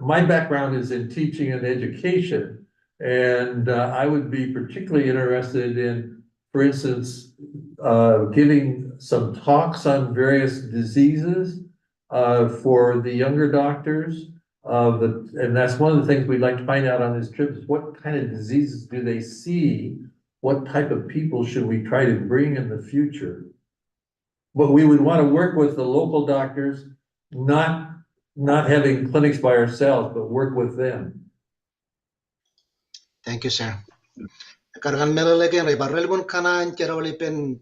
my background is in teaching and education. And I would be particularly interested in, for instance, giving some talks on various diseases for the younger doctors. And that's one of the things we'd like to find out on this trip is what kind of diseases do they see? What type of people should we try to bring in the future? But we would want to work with the local doctors, not having clinics by ourselves, but work with them. Thank you, sir. Karangan melalagyan ray barrel mon kanan cerawali pen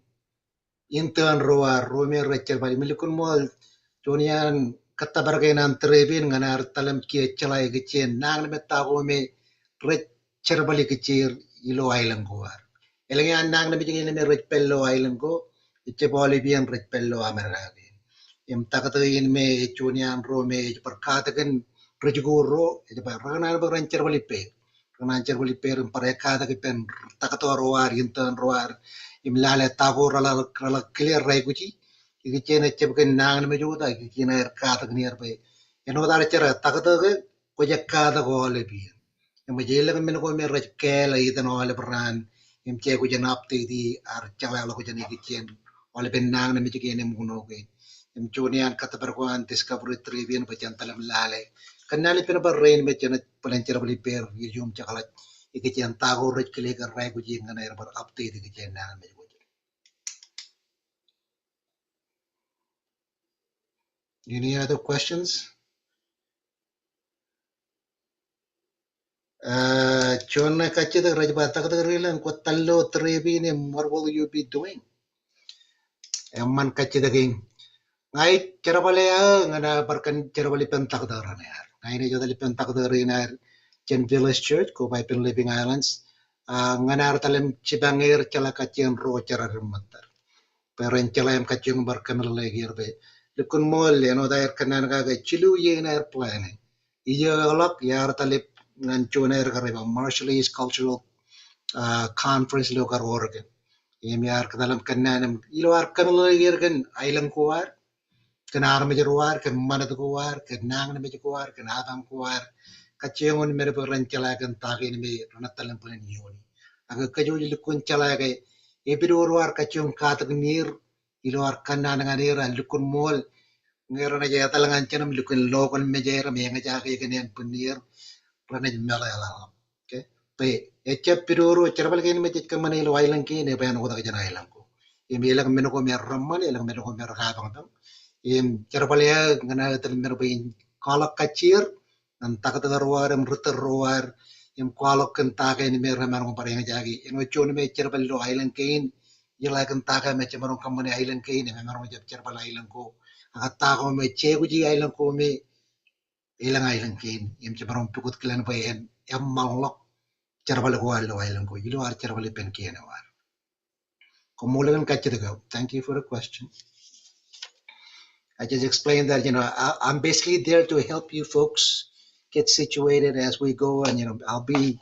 intern roar romer reccer bali milikun mol jonian katabargay nan trebin nganar talam kie chalai gicien nang me tago me reccer bali gicir ilo island goar elengan nang me jingin me rec pello island go ice boli bien rec pello amerage im takatoin me jonian ro me perkatakan rejuguro e barranan barrancer bali pe rancer bali pe parekata ke pen takato roar intern roar im lale tago rala clear ray guci iki chena chepken nang me juta iki chena kata near by eno dar chera takata ke ko ja kata ko le bi em jele men ko me rech kela ita no le bran im che ko jana apte di ar chala lo ko jani iki chen ole ben nang me chike ne muno ke em chonian kata per ko an discovery trivien pa chantalam lale kanali pina bar rain me chena palen chera bali per yum chakala iki chen tago rech kele ka rai ko jinga na bar apte di iki chen nang me Any other questions? Chona kachida rajbata kadrilan ko tallo trebi ne what will you be doing? Emman kachida ging. Ngai cerabale ngana barkan cerabali pentak daran yar. Ngai ne jodali pentak darin yar Chen Village Church ko by Pen Living Islands. Ngana artalem chibangir chala kachien ro chararim matar. Peren chala em kachung barkan lagi be. Lukun mol no dair kanan ga chilu ye na air plan. Iya alak yar talip ngan choner kareba Marshallese cultural conference lo kar organ. Yem yar kadalam kananam ilo ar kanalo yergan ailam kuar kan arme jaruar kan manat kuar kan nang me kuar kan adam kuar kacengon mere peran chala kan tagin me ranatalam pulen yoni. Aga kajo lukun chala ga ebiru war kacung katak nir ilo ar kanan nganir lukun mol ngero na jaya talangan chanam lukun lokon me jaya me ngaja ke kenen punir ranaj melala. Okay. Pe echa piruru cerabal kene me cek mane lo ailan kene pe anu kota jana ailan ko. Em elang meno ko mer ramman elang meno ko mer kabang tam. Em cerabal ya ngana tel mer pe kolak kacir nan takat ruar em ruter ruar em kolak kan taka ni mer ramar ko pareng jagi. Em chon me cerabal lo ailan kene yela kan taka me cemarong kamane ailan kene me marong jab cerabal ailan ko. Agata ko me cegu ji ailan ko me ilang ailan kene em cemarong pukut klan pa em manglok Charabal ko alo ailan ko ilo ar charabal pen kene war. Kumulan kachida. Thank you for the question. I just explained that I'm basically there to help you folks get situated as we go, and I'll be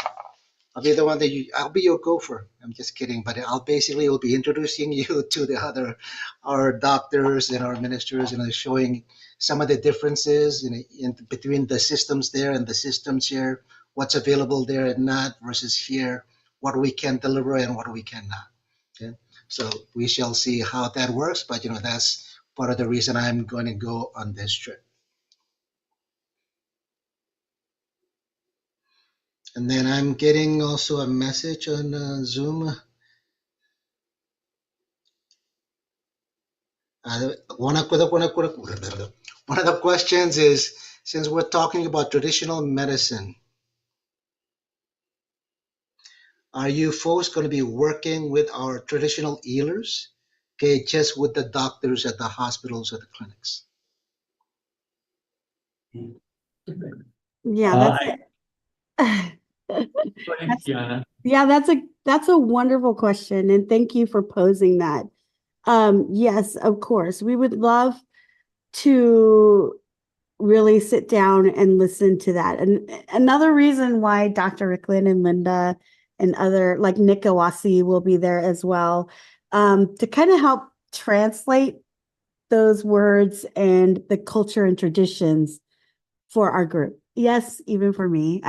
I'll be the one that I'll be your gopher. I'm just kidding, but I'll basically will be introducing you to our doctors and our ministers, showing some of the differences in between the systems there and the systems here, what's available there and not versus here, what we can deliver and what we cannot. Okay, so we shall see how that works, but that's part of the reason I'm going to go on this trip. And then I'm getting also a message on Zoom. One of the questions is, since we're talking about traditional medicine, are you folks going to be working with our traditional healers? Okay, just with the doctors at the hospitals or the clinics? Yeah, Go ahead, Kiana. yeah, that's a wonderful question, and thank you for posing that. Yes, of course, we would love to really sit down and listen to that. And another reason why Dr. Riklon and Linda and other like Nick Awasi will be there as well, to kind of help translate those words and the culture and traditions for our group. Yes, even for me.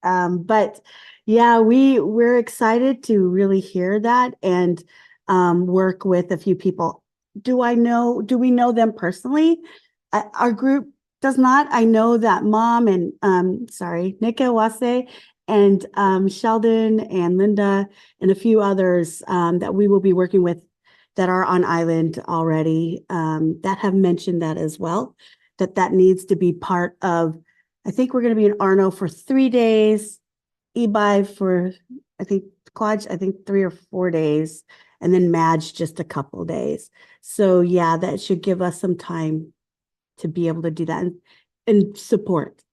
But yeah, we're excited to really hear that and work with a few people. Do we know them personally? Our group does not. I know that Mom and Nika Wase and Sheldon and Linda and a few others that we will be working with that are on island already that have mentioned that as well, that needs to be part of. I think we're going to be in Arno for 3 days, Ebeye for Quad, 3 or 4 days, and then Madge just a couple of days. So yeah, that should give us some time to be able to do that and support.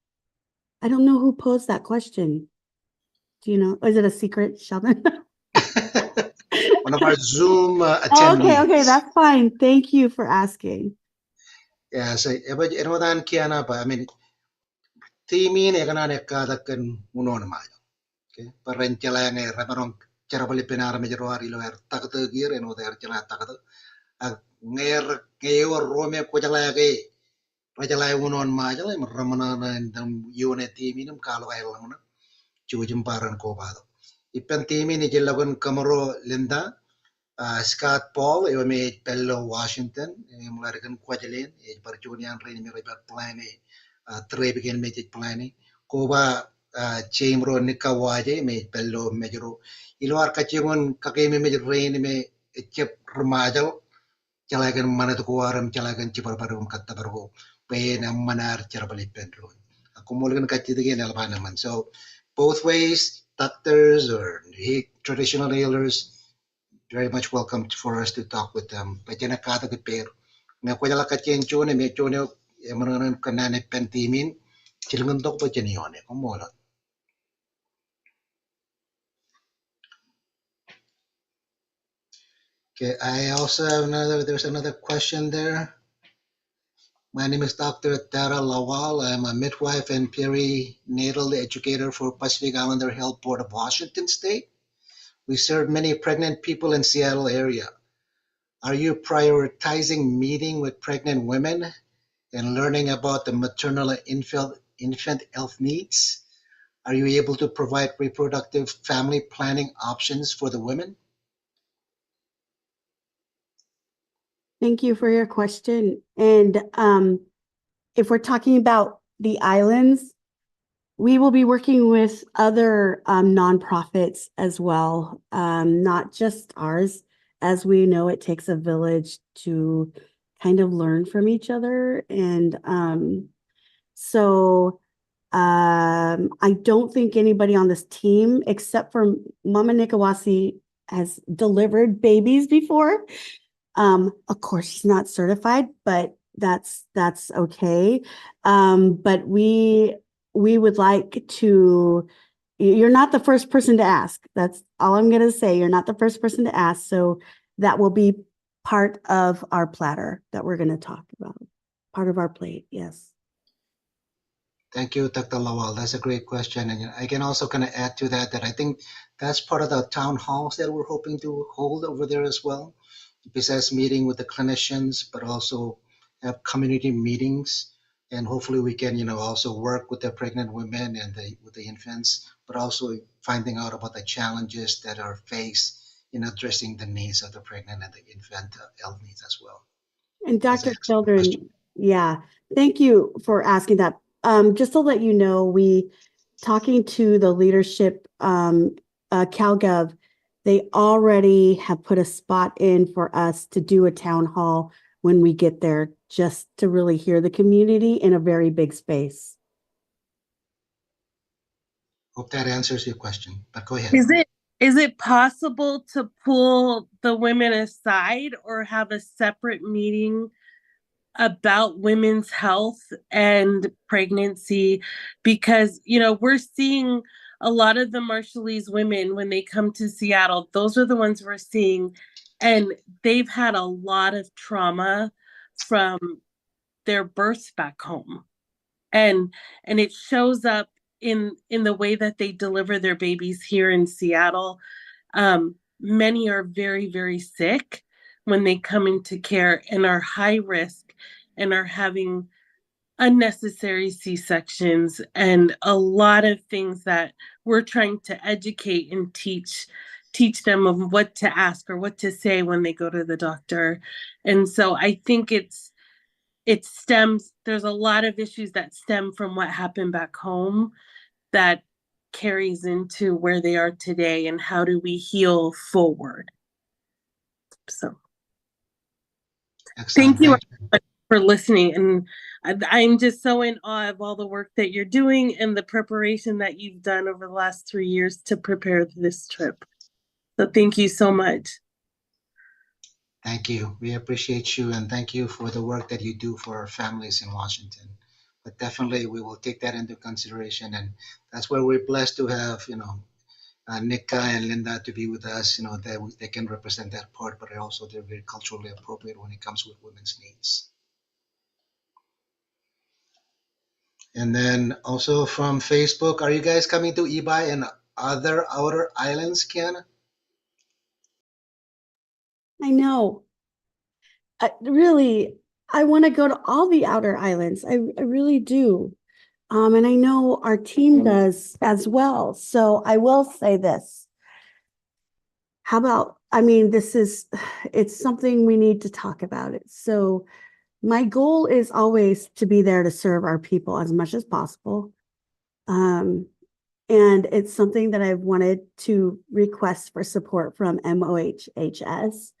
I don't know who posed that question. Do you know? Is it a secret, Sheldon? One of our Zoom attendees. Okay, that's fine. Thank you for asking. Yeah, so Ebadan Kiana, but I mean, timin ekanakan unon ma. Okay, parenchala ngai rabarong cara bali penar Majuro arilo takto gir eno der chala takto. Ngayor rome ko chala ke Rajalai unon ma chala ramana and unit timinum kalo ay lamana chujum paran ko bado. Ipen timin ni jelagon kamaro Linda. Scott Paul, eu me pello Washington, American Quajalin, Barjunian Rain Mirabat Plane, Tre begin made plane, Koba Chamber Nikawaje, made pello Majuro, Iloar Kachimun, Kakame made rain me chip Ramajal, Jalagan Manatuaram, Jalagan Chipaparum Katabargo, Pain and Manar Cherabali Pendro, Akumulan Kachigan Albanaman. So both ways, doctors or traditional healers, very much welcome for us to talk with them. Pwede kata ke pero. Me ko jala katien chone me chone emananan kanane pentimin chilngan tok pa chenione komola. Okay, I also have there's another question there. My name is Dr. Tara Lawal. I'm a midwife and perinatal educator for Pacific Islander Health Board of Washington State. We serve many pregnant people in Seattle area. Are you prioritizing meeting with pregnant women and learning about the maternal and infant health needs? Are you able to provide reproductive family planning options for the women? Thank you for your question. And if we're talking about the islands, we will be working with other nonprofits as well, not just ours. As we know, it takes a village to kind of learn from each other. And so I don't think anybody on this team, except for Mama Nikawasi, has delivered babies before. Of course, she's not certified, but that's okay. But we would like to. You're not the first person to ask. That's all I'm going to say. You're not the first person to ask. So that will be part of our platter that we're going to talk about. Part of our plate. Yes. Thank you, Dr. Lawal. That's a great question. And I can also kind of add to that, that I think that's part of the town halls that we're hoping to hold over there as well. Besides meeting with the clinicians, but also have community meetings. And hopefully we can, also work with the pregnant women and with the infants, but also finding out about the challenges that are faced in addressing the needs of the pregnant and the infant health needs as well. And That's an Dr. excellent question. Children, yeah, thank you for asking that. Just to let you know, talking to the leadership, CalGov, they already have put a spot in for us to do a town hall when we get there, just to really hear the community in a very big space. Hope that answers your question, but go ahead. Is it possible to pull the women aside or have a separate meeting about women's health and pregnancy? Because, we're seeing a lot of the Marshallese women when they come to Seattle, those are the ones we're seeing, and they've had a lot of trauma from their births back home. And it shows up in the way that they deliver their babies here in Seattle. Many are very, very sick when they come into care and are high risk and are having unnecessary C-sections and a lot of things that we're trying to educate and teach them of what to ask or what to say when they go to the doctor. And so I think there's a lot of issues that stem from what happened back home that carries into where they are today, and how do we heal forward. So Excellent. thank you for listening, and I'm just so in awe of all the work that you're doing and the preparation that you've done over the last 3 years to prepare this trip. So thank you so much. Thank you. We appreciate you, and thank you for the work that you do for our families in Washington. But definitely we will take that into consideration, and that's where we're blessed to have, Nika and Linda to be with us. They can represent that part, but also they're very culturally appropriate when it comes with women's needs. And then also from Facebook, are you guys coming to Ebeye and other outer islands, Kiana? I know. Really, I want to go to all the outer islands. I really do. And I know our team does as well. So I will say this. How about, it's something we need to talk about it. So my goal is always to be there to serve our people as much as possible. And it's something that I've wanted to request for support from MOHHS.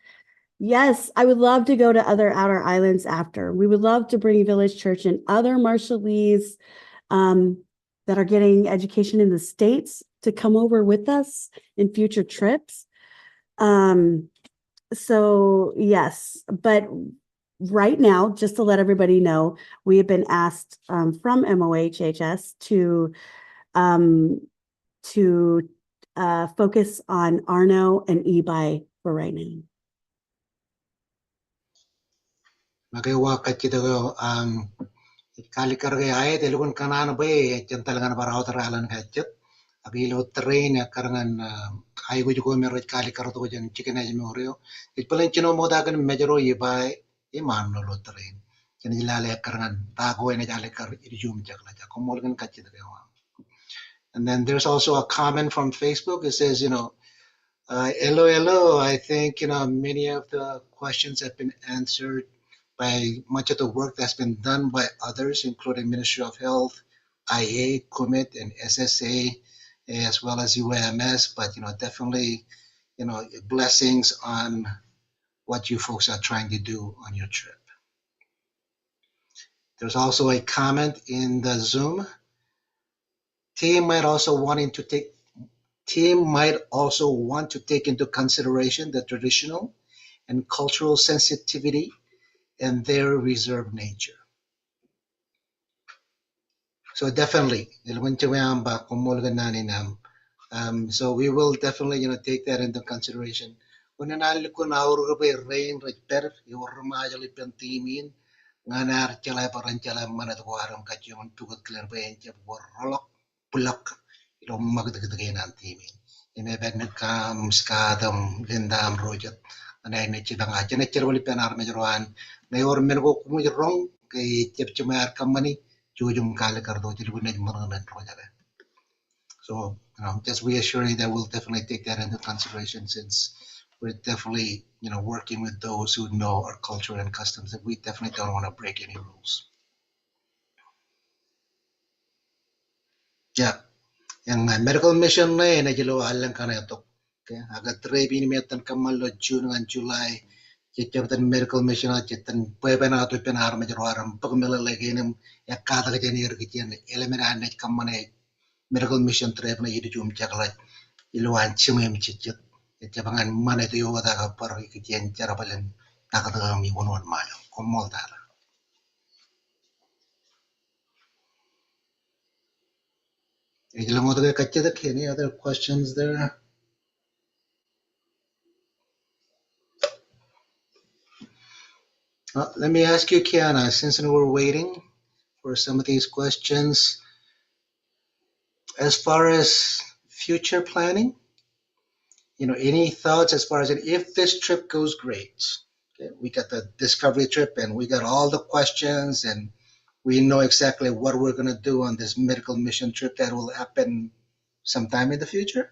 Yes, I would love to go to other outer islands after. We would love to bring Village Church and other Marshallese that are getting education in the States to come over with us in future trips. So yes, but right now, just to let everybody know, we have been asked from MOHHS to focus on Arno and Ebeye for right now. Magawa ka kita ko kali karga ay telepon kanan ba cental kan para oteralan kacet agilo train ya karangan ay go jugo merot kali karto ko jan chicken ay morio it palen chino moda kan Majuro Ebeye iman lo train kan ilale karangan tago ene jale kar irjum jakla ja komol kan kacet ko. And then there's also a comment from Facebook. It says, hello. I think, many of the questions have been answered by much of the work that's been done by others, including Ministry of Health, IA, CUMIT, and SSA, as well as UAMS. But, definitely, blessings on what you folks are trying to do on your trip. There's also a comment in the Zoom. Team might also want to take into consideration the traditional and cultural sensitivity and their reserved nature. So definitely, so we will definitely, take that into consideration. nganar chala paran chala mana to waram kachung tugut klan bayan jab warolok pulak ilo magdagdagan nanti min ime bag kam skadam lindam rojat anay ne chidang aja ne cherwali penar me jroan ne or men go kumu jrong ke chep chumar kamani chujum kale kardo jilu ne marana projale. So just reassuring that we'll definitely take that into consideration since we're definitely working with those who know our culture and customs, and we definitely don't want to break any rules. Yeah, yang medical mission na na jelo alang kana ito. Okay, agad training metan kamal lo June ngan July. Chitan medical mission at chitan pwede na ito pinar medyo haram pag lagi nim ya kata ka janir kiyan element anet kamane medical mission trip na yidi jum chakla iluan chimem chichit. Japangan mana itu yo ada par kiyan cara paling takut kami one mile komol dara. Any other questions there? Let me ask you, Kiana, since we're waiting for some of these questions, as far as future planning, any thoughts as far as if this trip goes great? Okay, we got the discovery trip and we got all the questions and we know exactly what we're going to do on this medical mission trip that will happen sometime in the future.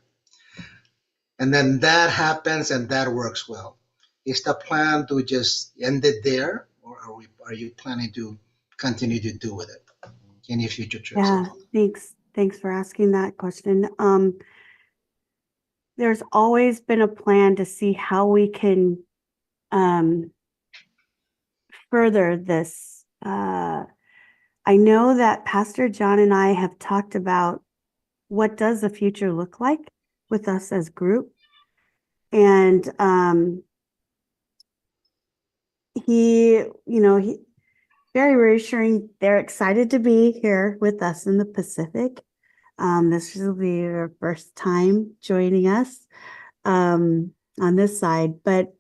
And then that happens and that works well. Is the plan to just end it there, or are you planning to continue to do with it? Any future trips? Yeah, thanks for asking that question. There's always been a plan to see how we can further this. I know that Pastor John and I have talked about what does the future look like with us as group, and he very reassuring. They're excited to be here with us in the Pacific. This will be their first time joining us on this side, but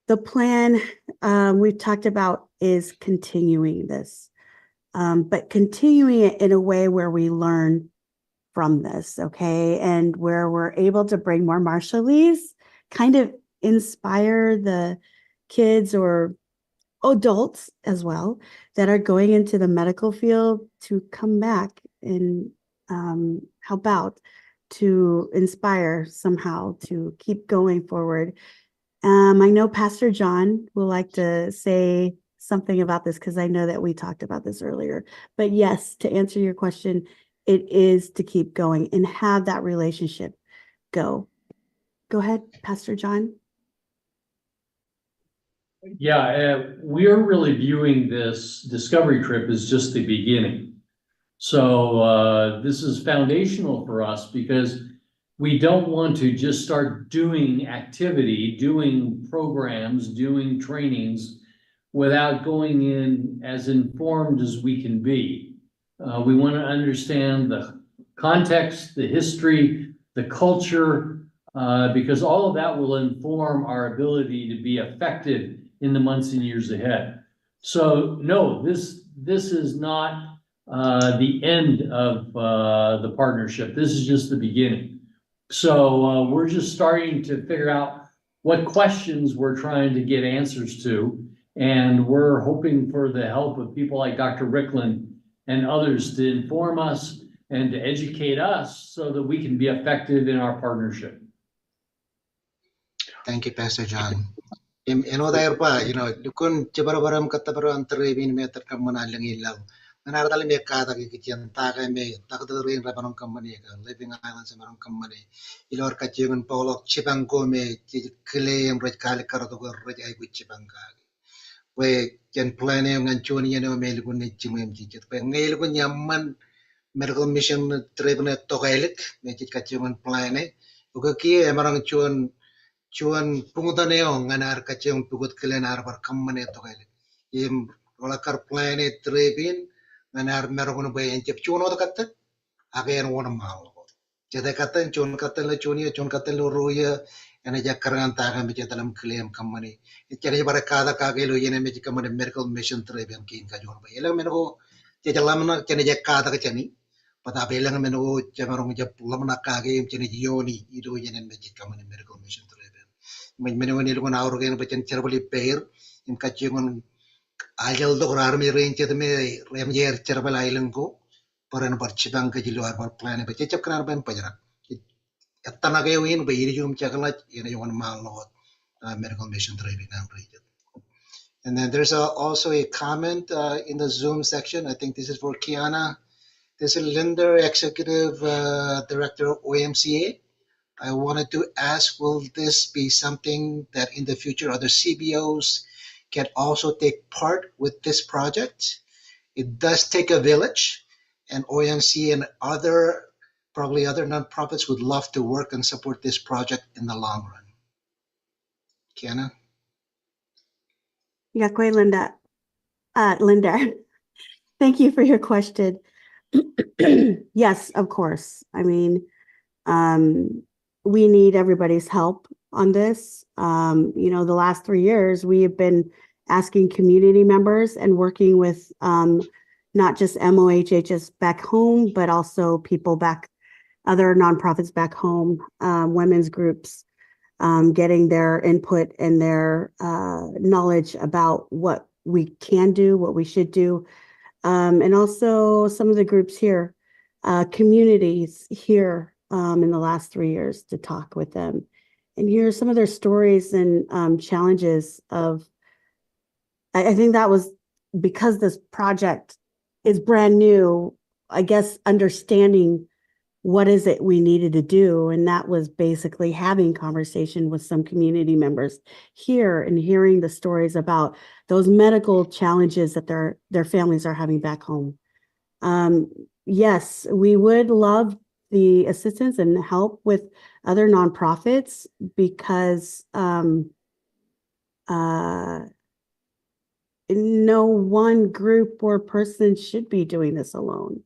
the plan we've talked about is continuing this, but continuing it in a way where we learn from this, okay, and where we're able to bring more Marshallese, kind of inspire the kids or adults as well that are going into the medical field to come back and help out, to inspire somehow to keep going forward. I know Pastor John will like to say something about this because I know that we talked about this earlier. But yes, to answer your question, it is to keep going and have that relationship go. Go ahead, Pastor John. Yeah, we're really viewing this discovery trip as just the beginning. So this is foundational for us because we don't want to just start doing activity, doing programs, doing trainings without going in as informed as we can be. We want to understand the context, the history, the culture, because all of that will inform our ability to be effective in the months and years ahead. So no, this is not the end of the partnership. This is just the beginning. So we're just starting to figure out what questions we're trying to get answers to. And we're hoping for the help of people like Dr. Riklon and others to inform us and to educate us so that we can be effective in our partnership. Thank you, Pastor John. Dahil pa, dukun cebara-baram kata baru antarebin me terkamana langilaw. Nanartal me kata kikitian taka me takdarin rabanong kamani ka living islands sa marong kamani. Ilor kaciyong polok chipang ko me claim roj kali karato ko roj ay ku chipang ka. We can plan yung anchoni yan me lugun ni chimem chichet. Pe ngayon lugun yaman medical mission trip na tokailik me chit kaciyong plan eh. Uga kiye marang cuan pungutan neo nganar kacang pugut kalian arbar kamane to kali im rolakar planet tripin nganar merong bayan cep cuan otak kata again one mal jadi kata cuan kata le cuan le roya and a jakaran taga mijatalam claim company. It can ever kada kagelo yen and magic medical mission tribian king kajon by elemento, Jalamana can a jakada chani, but I belang meno jamarong japulamana kage, Jenioni, Ido yen and magic company medical mission tribian. When Menoni hour again, but can terribly pair in Kachimon. Ajal do army range at me Ramjer Cherbal Island go, पर an parchibang ka jilo ar plan ba chechap kana ban pajara atana ga win ba irium chakala ina yon mal lot medical mission training and region. And then there's also a comment in the Zoom section. I think this is for Kiana. This is Linder, Executive Director of OMCA. I wanted to ask, will this be something that in the future other CBOs can also take part with this project? It does take a village, and OMC and probably other nonprofits would love to work and support this project in the long run. Kiana? Yeah, great, Linda. Linda, thank you for your question. Yes, of course. I mean, we need everybody's help on this. The last 3 years, we have been asking community members and working with not just MOHHS back home, but also people other nonprofits back home, women's groups, getting their input and their knowledge about what we can do, what we should do. And also some of the groups here, communities here in the last 3 years to talk with them and hear some of their stories and challenges of, I think that was because this project is brand new, I guess, understanding what is it we needed to do. And that was basically having conversation with some community members here and hearing the stories about those medical challenges that their families are having back home. Yes, we would love the assistance and help with other nonprofits because no one group or person should be doing this alone.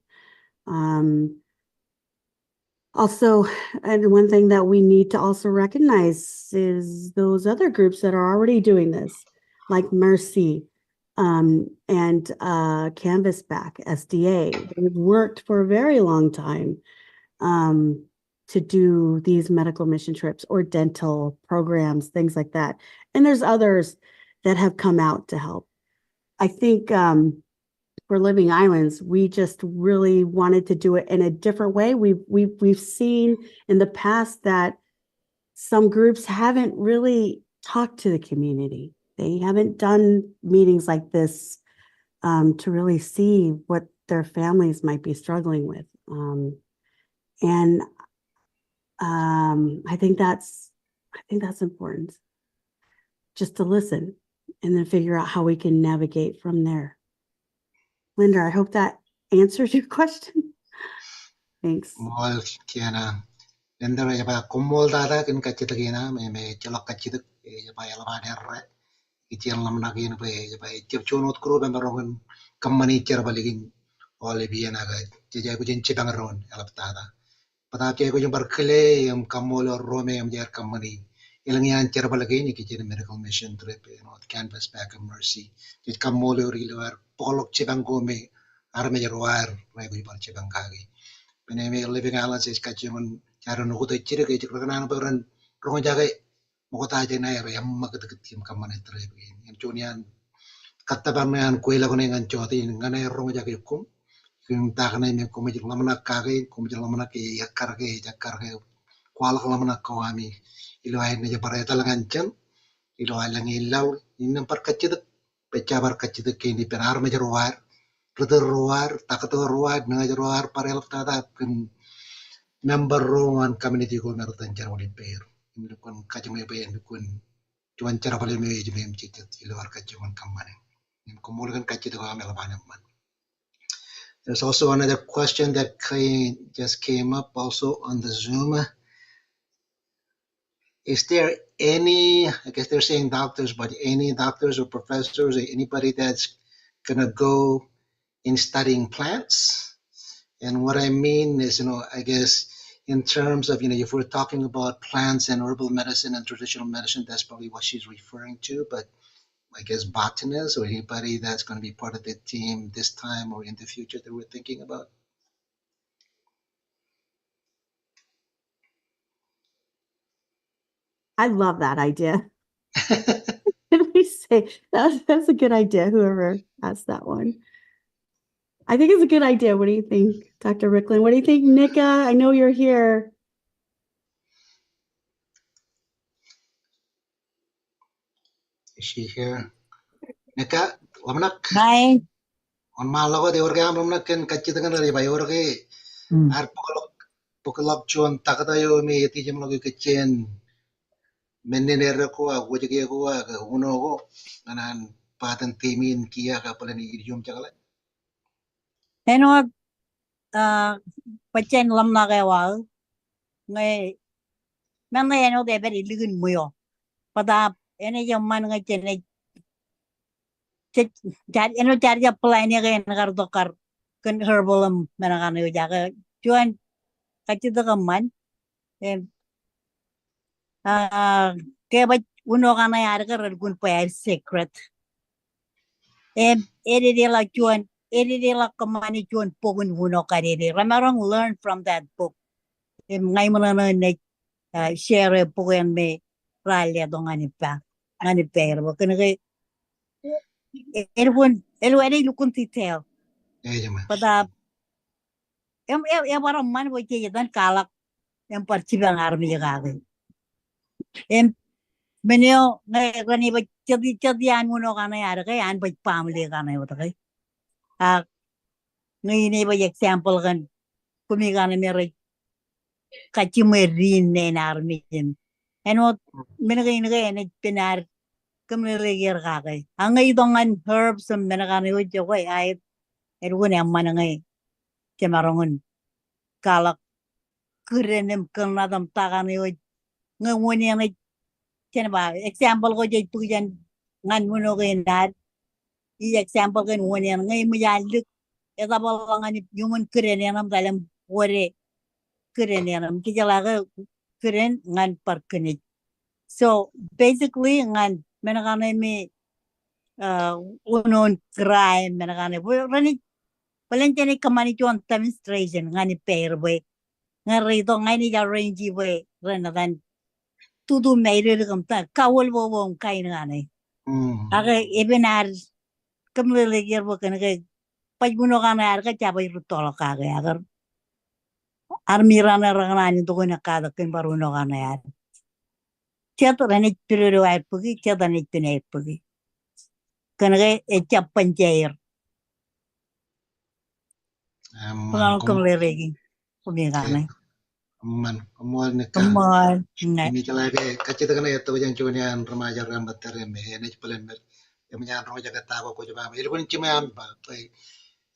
Also, and one thing that we need to also recognize is those other groups that are already doing this, like Mercy and Canvasback, SDA. They've worked for a very long time to do these medical mission trips or dental programs, things like that. And there's others that have come out to help. I think for Living Islands, we just really wanted to do it in a different way. We've seen in the past that some groups haven't really talked to the community. They haven't done meetings like this to really see what their families might be struggling with. And I think that's important, just to listen and then figure out how we can navigate from there. Linda, I hope that answers your question. Thanks. Mol Kiana. Linda ya ba kumol dada kin kachitagina me chalok kachitak ya ba yalaba derre. Ichian lam na gin be ya ba chip chunot kru be marongan kamani cherbaligin ole biena ga jaya ko jin chibang ron alap tada. Pata ke ko jum barkle yam kamol rome yam jar kamani. Ilangian cherbalagin ni kichin medical mission trip Canvasback and Mercy. It kamol riluar polok chibang gome arme jarwar me ko bar chibang kagi. Beneme Living Islands is kachimon charon ko to chire ke chikran baran rongo jage mokota je na yam magad tim kamane trip in junian katabaman ko ila ko ngan choti ngane rongo jage kum kum takane me ko me lamana kage kum lamana ke yakarge kwal lamana ko ami ilo ay ne pare talangan chen ilo alang ilaw in par kachid pechabar kachid ke ni penar me jarwar Ruar, takato ruar, ruar parel tada kun member rowan community ko meron jarwali pair. Ini kun kacang pair kun cuan cara paling me jemem cicit iluar kacang kamane. Ini kumulakan kacit ko amel banyak man. There's also another question that just came up also on the Zoom. Is there any, I guess they're saying doctors, but any doctors or professors or anybody that's gonna go in studying plants? And what I mean is, I guess in terms of, if we're talking about plants and herbal medicine and traditional medicine, that's probably what she's referring to. But I guess botanists or anybody that's going to be part of the team this time or in the future that we're thinking about. I love that idea. Can we say that's a good idea, whoever asked that one. I think it's a good idea. What do you think, Dr. Riklon? What do you think, Nika? I know you're here. Is she here? Nika, wamnak. Hi. On malago de orgam wamnak kan kachitangan dari bayorge. Ar pokolok chuan takatayo me yati jam logi kecen. Menenera ko wajige ko uno ko nanan patan timin kia ka pala ni idiom chakala. Ano pachen lam na kay wal. Ngay nang ano de beri ligun mo yo. Pada ene yung man nga chene ano cari apply niya kay nakardokar kan herbal manakano yo jaga cuan kacito ka man kaya ba uno ka na yari ka gun pa secret edidila cuan edidila kamani cuan pogun uno ka didi ramarong learn from that book ngay mo na share po yan may ralya do ngani pero kaya kay elwari lukun detail pada parang man wo che dan kalak yang parchibang army kage menyo ngay rani ba chadi an muno kana yara kay an ba family kana yo kay ngay ni ba example kan kumi kana mere kachimerin ne army ano menagay ne pinar kamreger kage angay dongan herbs menakana yo joy ay ergun amman ngay kemarongon kalak kurenem kanadam takan yo ngawon yang chen ba example ko jay pujan ngan muno kay dad I example kan won yang ngay mayaluk eta balangan yung kurenem dalam wore kurenem kijala ka kuren ngan parkenit so basically ngan menakana me unon crime menakana rani Palentene kamani chuan demonstration ngani pair way ngarito ngani ja range way renadan tudu meire kam ta kawol bo bon kain ngani aga ebenar kamle yer bo kan ga pajbuno kana ar ka chabay rutol ka ga agar armirana rangani to na kada kin baruno kana yar chat rani piriro ay pugi chat rani tine pugi kan ga e chapan jair Pagano kamle regi pumigana Man, kemual nika. Kemual, Ini kalau ke kacita kana ya tahu yang cuman remaja rambat tereme, ini cepelan ber. Yang menyan remaja kata aku coba. Ini pun cuma am ba.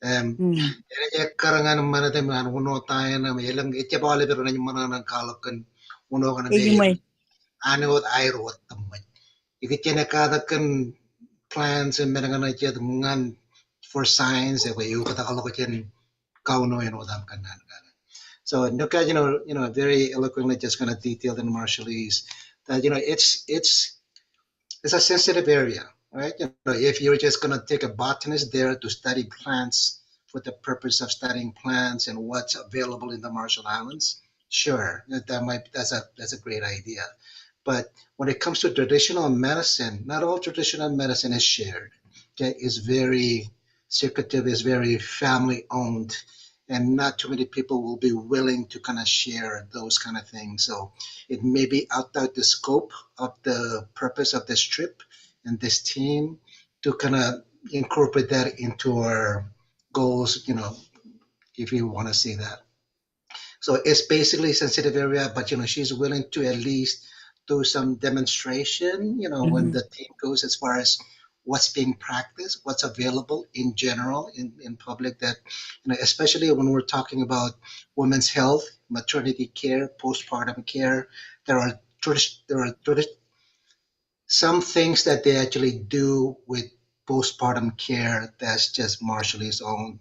Ini ya karangan mana teman uno tayo na may lang itya bawal pero na mana nang kalakan uno kana be. Ano ay ruwat tamay. Ikitya na kada kan plans and meranga na itya ngan for science. Ewa yung katakalo ko tiyan kauno yun udam kanan. So Nuka, very eloquently just kind of detailed in Marshallese that it's a sensitive area, right? If you're just going to take a botanist there to study plants for the purpose of studying plants and what's available in the Marshall Islands, sure, that's a great idea. But when it comes to traditional medicine, not all traditional medicine is shared. Okay, it's very secretive, it's very family owned. And not too many people will be willing to kind of share those kind of things. So it may be outside the scope of the purpose of this trip and this team to kind of incorporate that into our goals, if you want to see that. So it's basically a sensitive area, but, she's willing to at least do some demonstration, when the team goes as far as what's being practiced, what's available in general in public that, especially when we're talking about women's health, maternity care, postpartum care, there are some things that they actually do with postpartum care that's just Marshallese owned.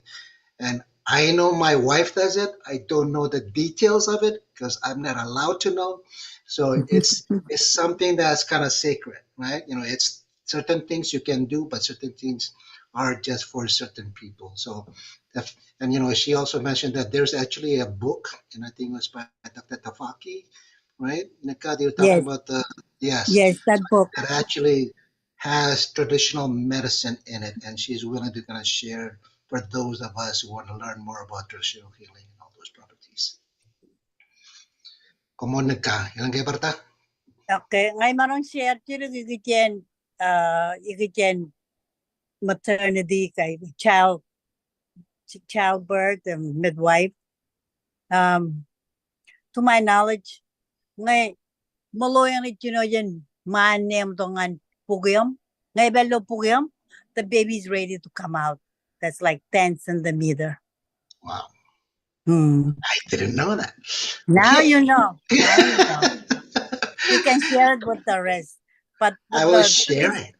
And I know my wife does it. I don't know the details of it because I'm not allowed to know. So it's something that's kind of sacred, right? It's certain things you can do, but certain things are just for certain people. So, and she also mentioned that there's actually a book, and I think it was by Dr. Tafaki, right? Nika, you're talking Yes, about the yes, yes, that book. that actually has traditional medicine in it, and she's willing to kind of share for those of us who want to learn more about traditional healing and all those properties. Common ka, ilang kay parta? Okay, ngay marong share tiro gigijen maternity kay childbirth and midwife. To my knowledge, ngay maloyang yan manem tongan pugyam. Ngay belo pugyam, the baby's ready to come out. That's like 10 centimeter. Wow, Hmm. I didn't know that. Now Okay. you know. Now you know. You can share it with the rest. But I with will the share it.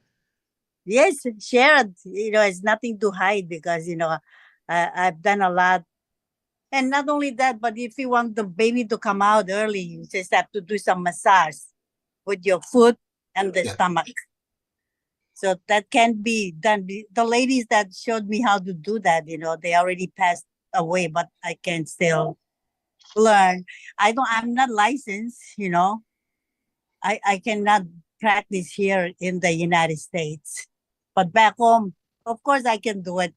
yes, share it. It's nothing to hide because I've done a lot. And not only that, but if you want the baby to come out early, you just have to do some massage with your foot and the Yeah. stomach. So that can be done. The ladies that showed me how to do that, they already passed away, but I can still learn. I'm not licensed, I cannot practice here in the United States. But back home, of course I can do it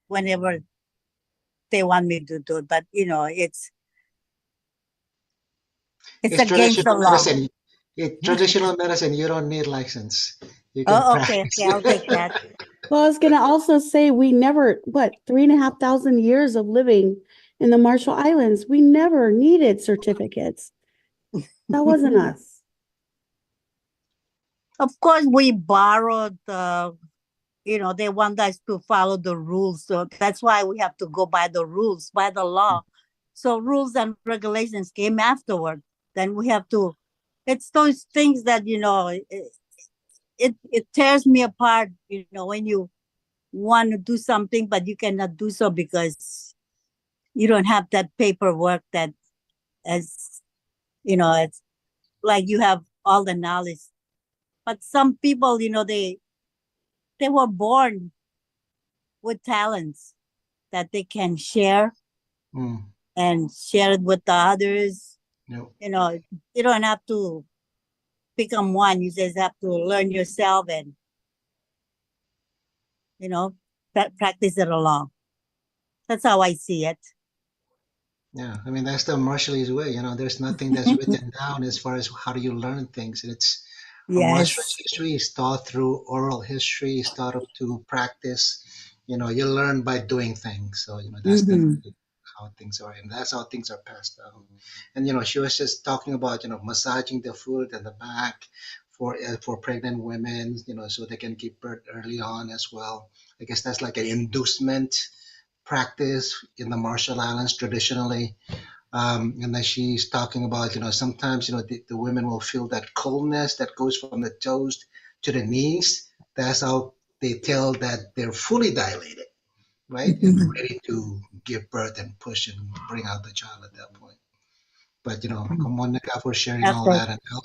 whenever they want me to do it. But it's It's against the traditional law. medicine. Traditional medicine, you don't need license. You can Oh, okay, practice. I'll take that. Well, I was going to also say we never, 3,500 years of living in the Marshall Islands, we never needed certificates. That wasn't us. Of course, we borrowed they want us to follow the rules. So that's why we have to go by the rules, by the law. So rules and regulations came afterward. Then we have to, it's those things that, it tears me apart, when you want to do something, but you cannot do so because you don't have that paperwork that as, it's like you have all the knowledge. But some people, they were born with talents that they can share Mm, and share it with the others. no. You don't have to become one. You just have to learn yourself and, practice it along. That's how I see it. Yeah, I mean that's the Marshallese way. There's nothing that's written down as far as how do you learn things, and it's a Marshallese Yes. history is taught through oral history, is taught up to practice. You learn by doing things. So that's Mm-hmm. how things are, and that's how things are passed down. And she was just talking about massaging the foot and the back for pregnant women, so they can give birth early on as well. I guess that's like an inducement practice in the Marshall Islands traditionally. And then she's talking about, sometimes, the women will feel that coldness that goes from the toes to the knees. That's how they tell that they're fully dilated, right? And ready to give birth and push and bring out the child at that point. But, come on, Nika, for sharing all Okay. that and help.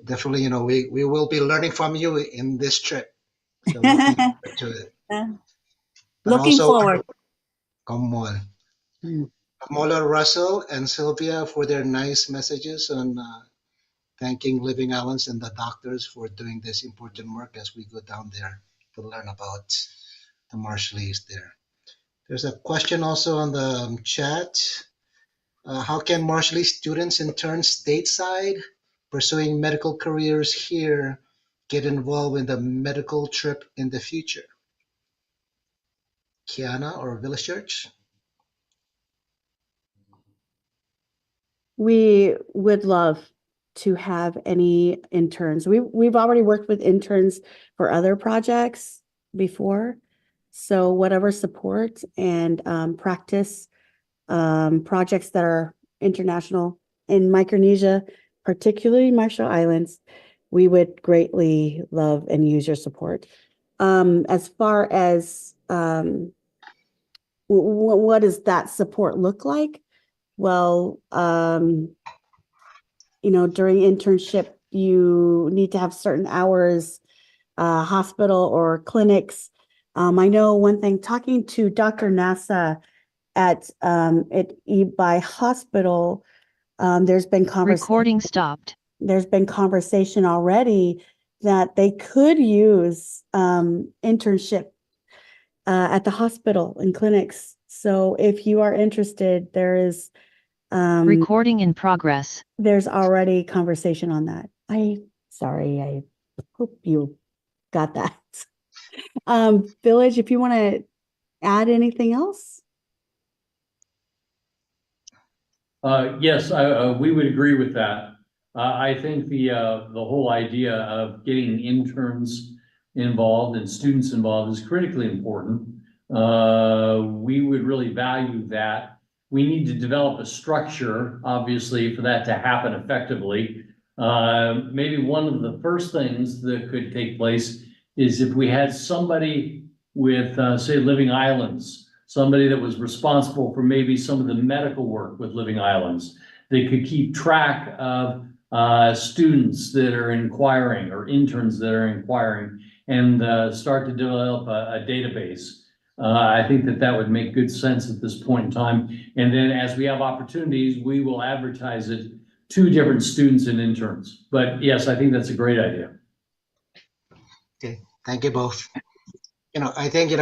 Definitely, we will be learning from you in this trip. So looking forward to it. But Looking also, forward. come on. Mm. Mola Russell and Sylvia for their nice messages on thanking Living Islands and the doctors for doing this important work as we go down there to learn about the Marshallese there. There's a question also on the chat. How can Marshallese students intern stateside pursuing medical careers here get involved in the medical trip in the future? Kiana or Village Church? We would love to have any interns. We've already worked with interns for other projects before. So whatever support and practice projects that are international in Micronesia, particularly Marshall Islands, we would greatly love and use your support. As far as what does that support look like? Well, during internship, you need to have certain hours, hospital or clinics. I know one thing, talking to Dr. Nasa at Ebeye Hospital, there's been Recording stopped. There's been conversation already that they could use internship at the hospital and clinics. So if you are interested, there is Recording in progress. there's already conversation on that. I hope you got that. Village, if you want to add anything else? Yes, we would agree with that. I think the whole idea of getting interns involved and students involved is critically important. We would really value that. We need to develop a structure, obviously, for that to happen effectively. Maybe one of the first things that could take place is if we had somebody with, say, Living Islands, somebody that was responsible for maybe some of the medical work with Living Islands. They could keep track of students that are inquiring or interns that are inquiring and start to develop a database. I think that would make good sense at this point in time. And then as we have opportunities, we will advertise it to different students and interns. But yes, I think that's a great idea. Okay, thank you both. I think,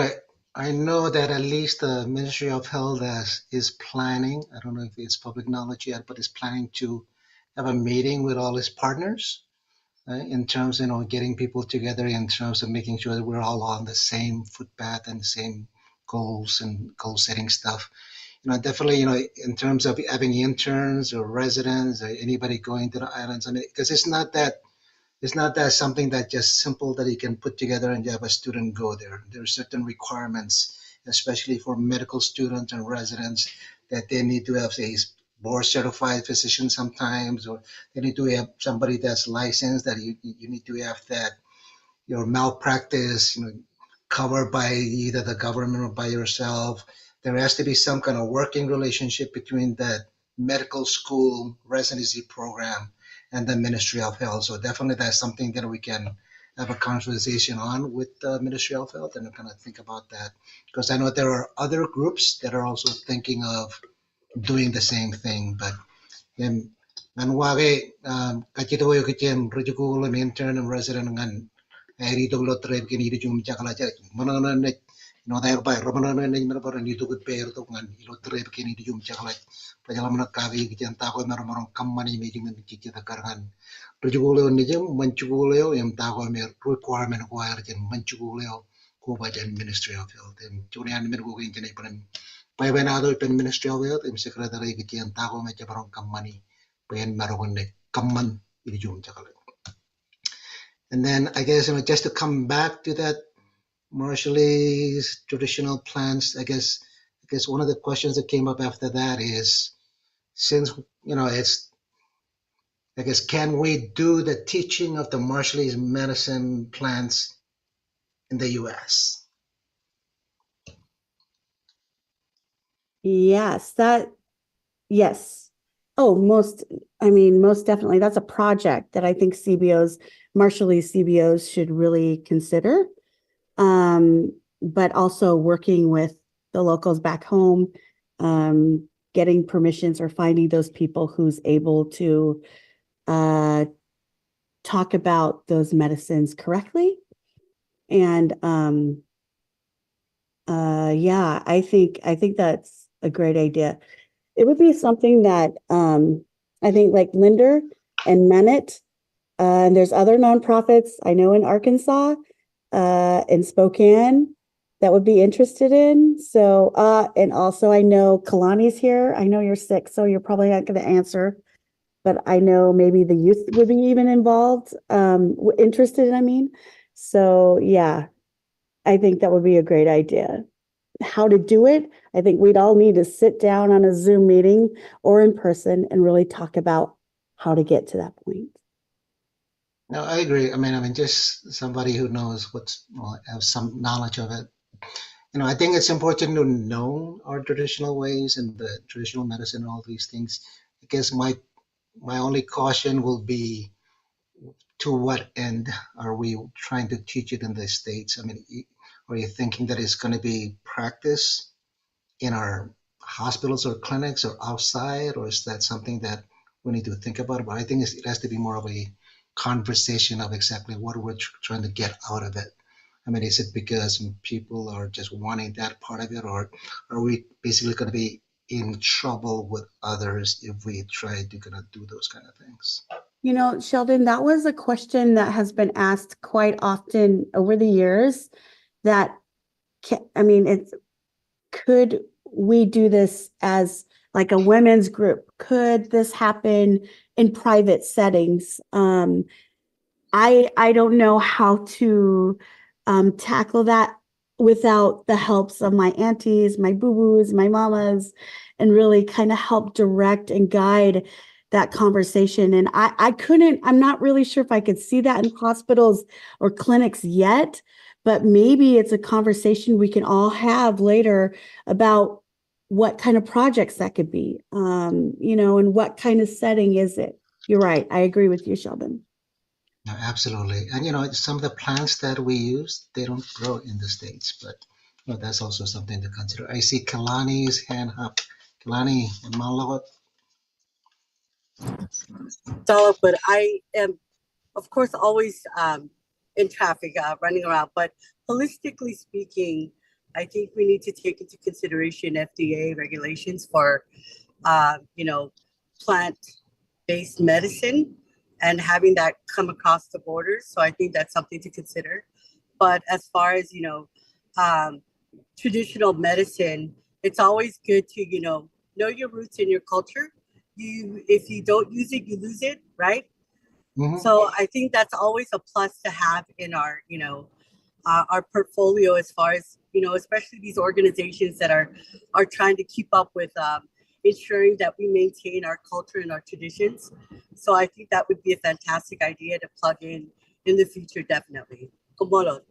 I know that at least the Ministry of Health is planning, I don't know if it's public knowledge yet, but is planning to have a meeting with all its partners in terms, getting people together in terms of making sure that we're all on the same footpath and the same goals and goal setting stuff. Definitely, in terms of having interns or residents or anybody going to the islands, because it's not that something that just simple that you can put together and you have a student go there. There are certain requirements, especially for medical students and residents, that they need to have, say, board certified physician sometimes, or they need to have somebody that's licensed, that you need to have that your malpractice, covered by either the government or by yourself. There has to be some kind of working relationship between that medical school residency program and the Ministry of Health. So definitely that's something that we can have a conversation on with the Ministry of Health and kind of think about that. Because I know there are other groups that are also thinking of doing the same thing. But nanwage kachito yo kitchen rujukul intern and resident ngan ay rito lo trip kini di jum chakala chak manana ne no da ba romana ne mer par ni to good pair to ngan lo trip kini di jum chakala pajala mana kavi kitchen ta ko mer marong kamani meeting ngan chichi ta karangan rujukul ne jam manchukul yam ta ko mer requirement ko ar chen manchukul ko ba den Ministry of Health and chunian mer ko kin chen pan pai benado pen Ministry of Health im secretary kitchen ta ko me chaparong kamani pen marong ne kamman di jum chakala. And then I guess, just to come back to that Marshallese traditional plants, I guess one of the questions that came up after that is, since, it's, I guess, can we do the teaching of the Marshallese medicine plants in the US? Yes. Oh, most definitely. That's a project that I think Marshallese CBOs should really consider. But also working with the locals back home, getting permissions or finding those people who's able to talk about those medicines correctly. And yeah, I think that's a great idea. It would be something that I think like Linder and Mennett, and there's other nonprofits I know in Arkansas, in Spokane, that would be interested in. So, and also I know Kalani's here. I know you're sick, so you're probably not going to answer, but I know maybe the youth would be even involved, interested, I mean. So yeah, I think that would be a great idea. How to do it, I think we'd all need to sit down on a Zoom meeting or in person and really talk about how to get to that point. No, I agree. I mean, just somebody who knows have some knowledge of it. I think it's important to know our traditional ways and the traditional medicine and all these things. I guess my only caution will be, to what end are we trying to teach it in the States? I mean, are you thinking that it's going to be practiced in our hospitals or clinics or outside, or is that something that we need to think about? But I think it has to be more of a conversation of exactly what we're trying to get out of it. I mean, is it because people are just wanting that part of it, or are we basically going to be in trouble with others if we try to kind of do those kind of things? Sheldon, that was a question that has been asked quite often over the years, that, could we do this as like a women's group? Could this happen in private settings? I don't know how to tackle that without the helps of my aunties, my boo-boos, my mamas, and really kind of help direct and guide that conversation. And I'm not really sure if I could see that in hospitals or clinics yet, but maybe it's a conversation we can all have later about what kind of projects that could be, and what kind of setting is it. You're right. I agree with you, Sheldon. No, absolutely. And some of the plants that we use, they don't grow in the States, but that's also something to consider. I see Kalani's hand up. Kalani, Malawat. So, but I am, of course, always in traffic, running around. But holistically speaking, I think we need to take into consideration FDA regulations for, plant-based medicine and having that come across the borders. So I think that's something to consider. But as far as, traditional medicine, it's always good to, know your roots and your culture. If you don't use it, you lose it, right? Mm-hmm. So I think that's always a plus to have in our, our portfolio, as far as, especially these organizations that are trying to keep up with ensuring that we maintain our culture and our traditions. So I think that would be a fantastic idea to plug in the future, definitely. Kumolo.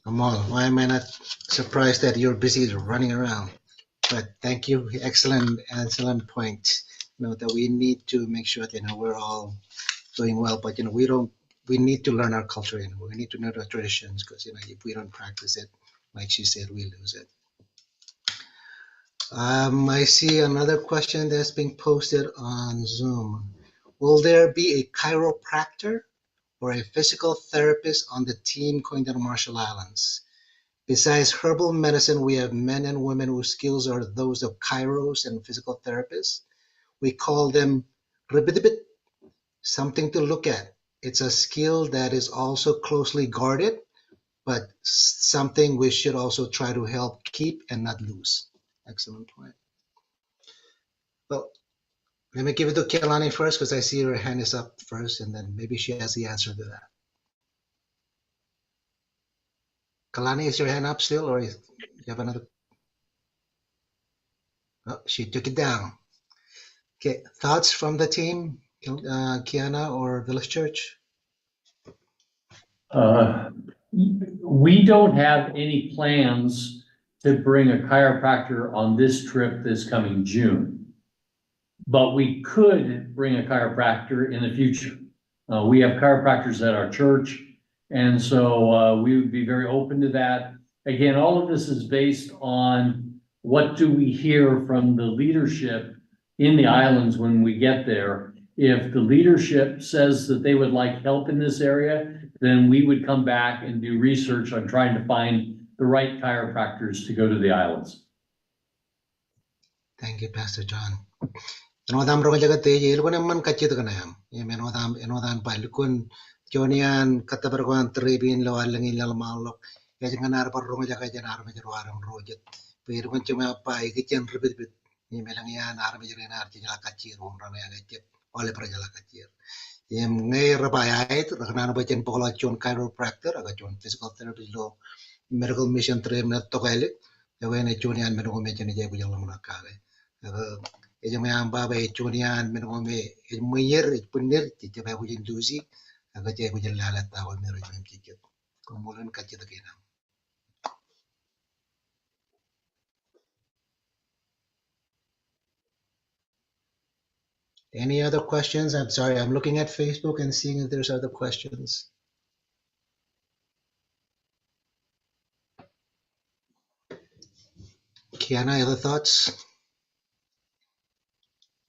Kamal, why am I not surprised that you're busy running around? But thank you. Excellent point. That we need to make sure that we're all doing well, but we need to learn our culture, we need to know the traditions, because if we don't practice it, like she said, we lose it. I see another question that's being posted on Zoom. Will there be a chiropractor or a physical therapist on the team going to the Marshall Islands? Besides herbal medicine, we have men and women whose skills are those of chiros and physical therapists. We call them ribidibit, something to look at. It's a skill that is also closely guarded, but something we should also try to help keep and not lose. Excellent point. Well, let me give it to Kelani first, because I see her hand is up first, and then maybe she has the answer to that. Kalani, is your hand up still, or you have another? Oh, she took it down. Okay, thoughts from the team, Kiana or Village Church? We don't have any plans to bring a chiropractor on this trip this coming June, but we could bring a chiropractor in the future. We have chiropractors at our church, and so we would be very open to that. Again, all of this is based on what do we hear from the leadership in the islands when we get there. If the leadership says that they would like help in this area, then we would come back and do research on trying to find the right chiropractors to go to the islands. Thank you, Pastor John. Enodam ro jaga te ye lukun man kacit kana yam. Enodam pa lukun jonian kata berkuan teribin lo alangin lal malok. Ya jangan arpa ro jaga janar majaro aram rojet. Pero kan cuma pa ikicen ribit bit. Ye melangian aram majaro nar jala kacir ro rana ya kacit oleh perjala kacir. Ye ngai rapaya itu karena bacan pola con chiropractor aga con physical therapist lo medical mission trip na tokailik. Ya wena jonian medical mission je bujang lo munakale. Ejang yang baba ejunian menome emuyer punir cica ba hujan dusi aga cai hujan lalat tahu mero jam cica kemudian kaca tegena. Any other questions? I'm sorry, I'm looking at Facebook and seeing if there's other questions. Kiana, other thoughts?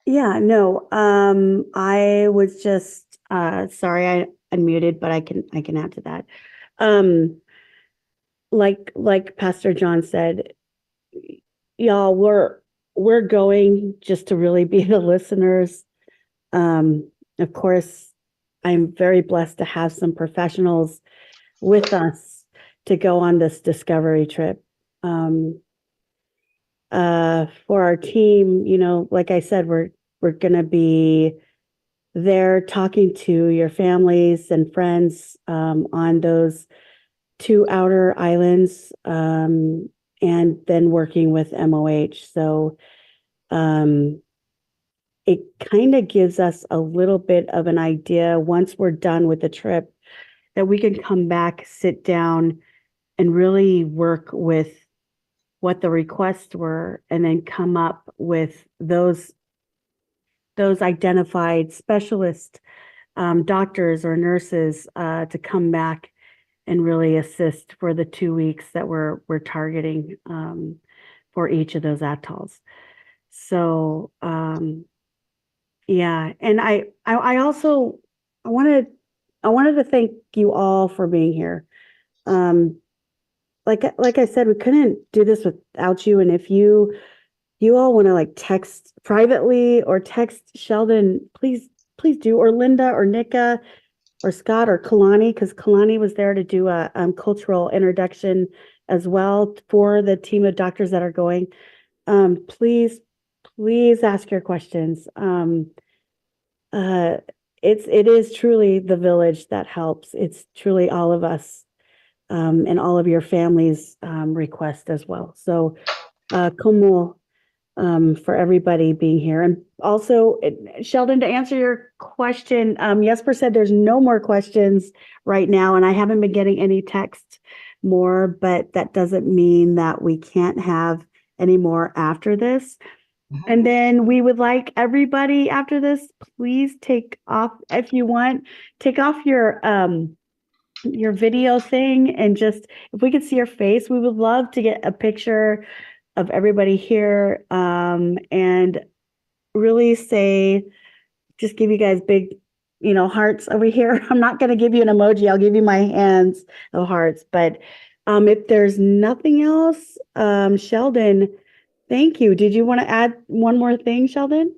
Yeah, no, I was just, sorry, I unmuted, but I can add to that. Like Pastor John said, y'all, we're going just to really be the listeners. Of course, I'm very blessed to have some professionals with us to go on this discovery trip. For our team, you know, like I said, we're gonna be there talking to your families and friends on those 2 outer islands, and then working with MOH. So it kind of gives us a little bit of an idea once we're done with the trip that we can come back, sit down, and really work with what the requests were, and then come up with those identified specialist doctors or nurses to come back and really assist for the 2 weeks that we're targeting for each of those atolls. So yeah, and I also wanted to thank you all for being here. Like I said, we couldn't do this without you. And if you all want to like text privately or text Sheldon, please do, or Linda or Nika or Scott or Kalani, because Kalani was there to do a cultural introduction as well for the team of doctors that are going. Please ask your questions. It is truly the village that helps. It's truly all of us and all of your families' request as well. So, como for everybody being here. And also, Sheldon, to answer your question, Jesper said there's no more questions right now, and I haven't been getting any text more, but that doesn't mean that we can't have any more after this. And then we would like everybody after this, please take off, if you want, take off your video thing, and just, if we could see your face, we would love to get a picture of everybody here, and really say, just give you guys big, hearts over here. I'm not going to give you an emoji. I'll give you my hands of hearts. But if there's nothing else, Sheldon, thank you. Did you want to add one more thing, Sheldon?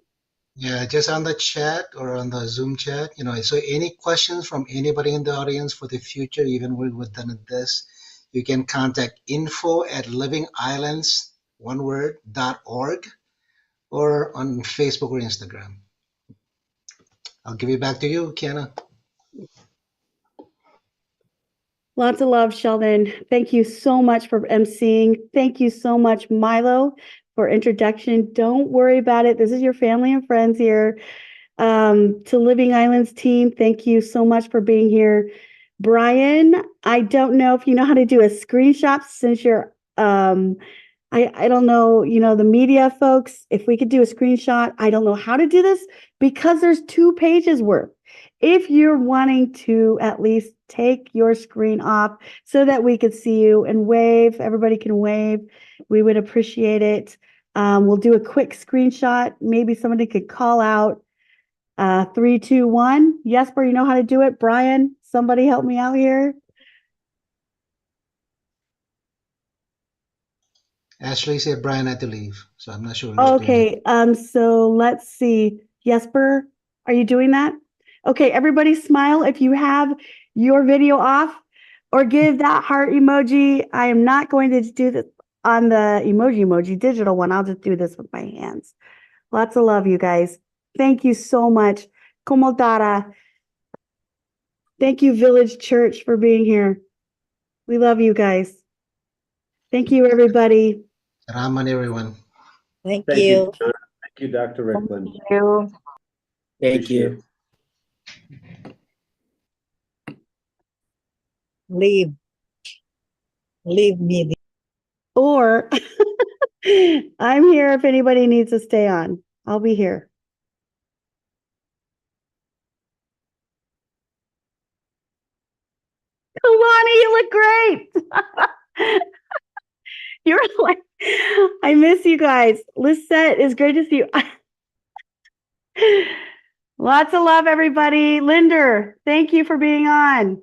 Yeah, just on the chat or on the Zoom chat, so any questions from anybody in the audience for the future, even when we're done with this, you can contact info@livingislands.org or on Facebook or Instagram. I'll give it back to you, Kiana. Lots of love, Sheldon. Thank you so much for emceeing. Thank you so much, Milo, for introduction. Don't worry about it. This is your family and friends here. To Living Islands team, thank you so much for being here. Brian, I don't know if you know how to do a screenshot since you're, I don't know, the media folks, if we could do a screenshot. I don't know how to do this because there's 2 pages worth. If you're wanting to at least take your screen off so that we could see you and wave, everybody can wave, we would appreciate it. We'll do a quick screenshot. Maybe somebody could call out 3, 2, 1. Jesper, you know how to do it? Brian, somebody help me out here. Ashley said Brian had to leave, so I'm not sure. Okay, so let's see. Jesper, are you doing that? Okay, everybody smile if you have your video off, or give that heart emoji. I am not going to do this on the emoji digital one. I'll just do this with my hands. Lots of love, you guys. Thank you so much. Como Dara. Thank you, Village Church, for being here. We love you guys. Thank you, everybody. Salamat, everyone. Thank Thank you. John. Thank you, Dr. Riklon. Thank you. Appreciate it. Leave me. Or I'm here if anybody needs to stay on. I'll be here. Kalani, you look great. You're like, I miss you guys. Lisette, it's great to see you. Lots of love, everybody. Linder, thank you for being on.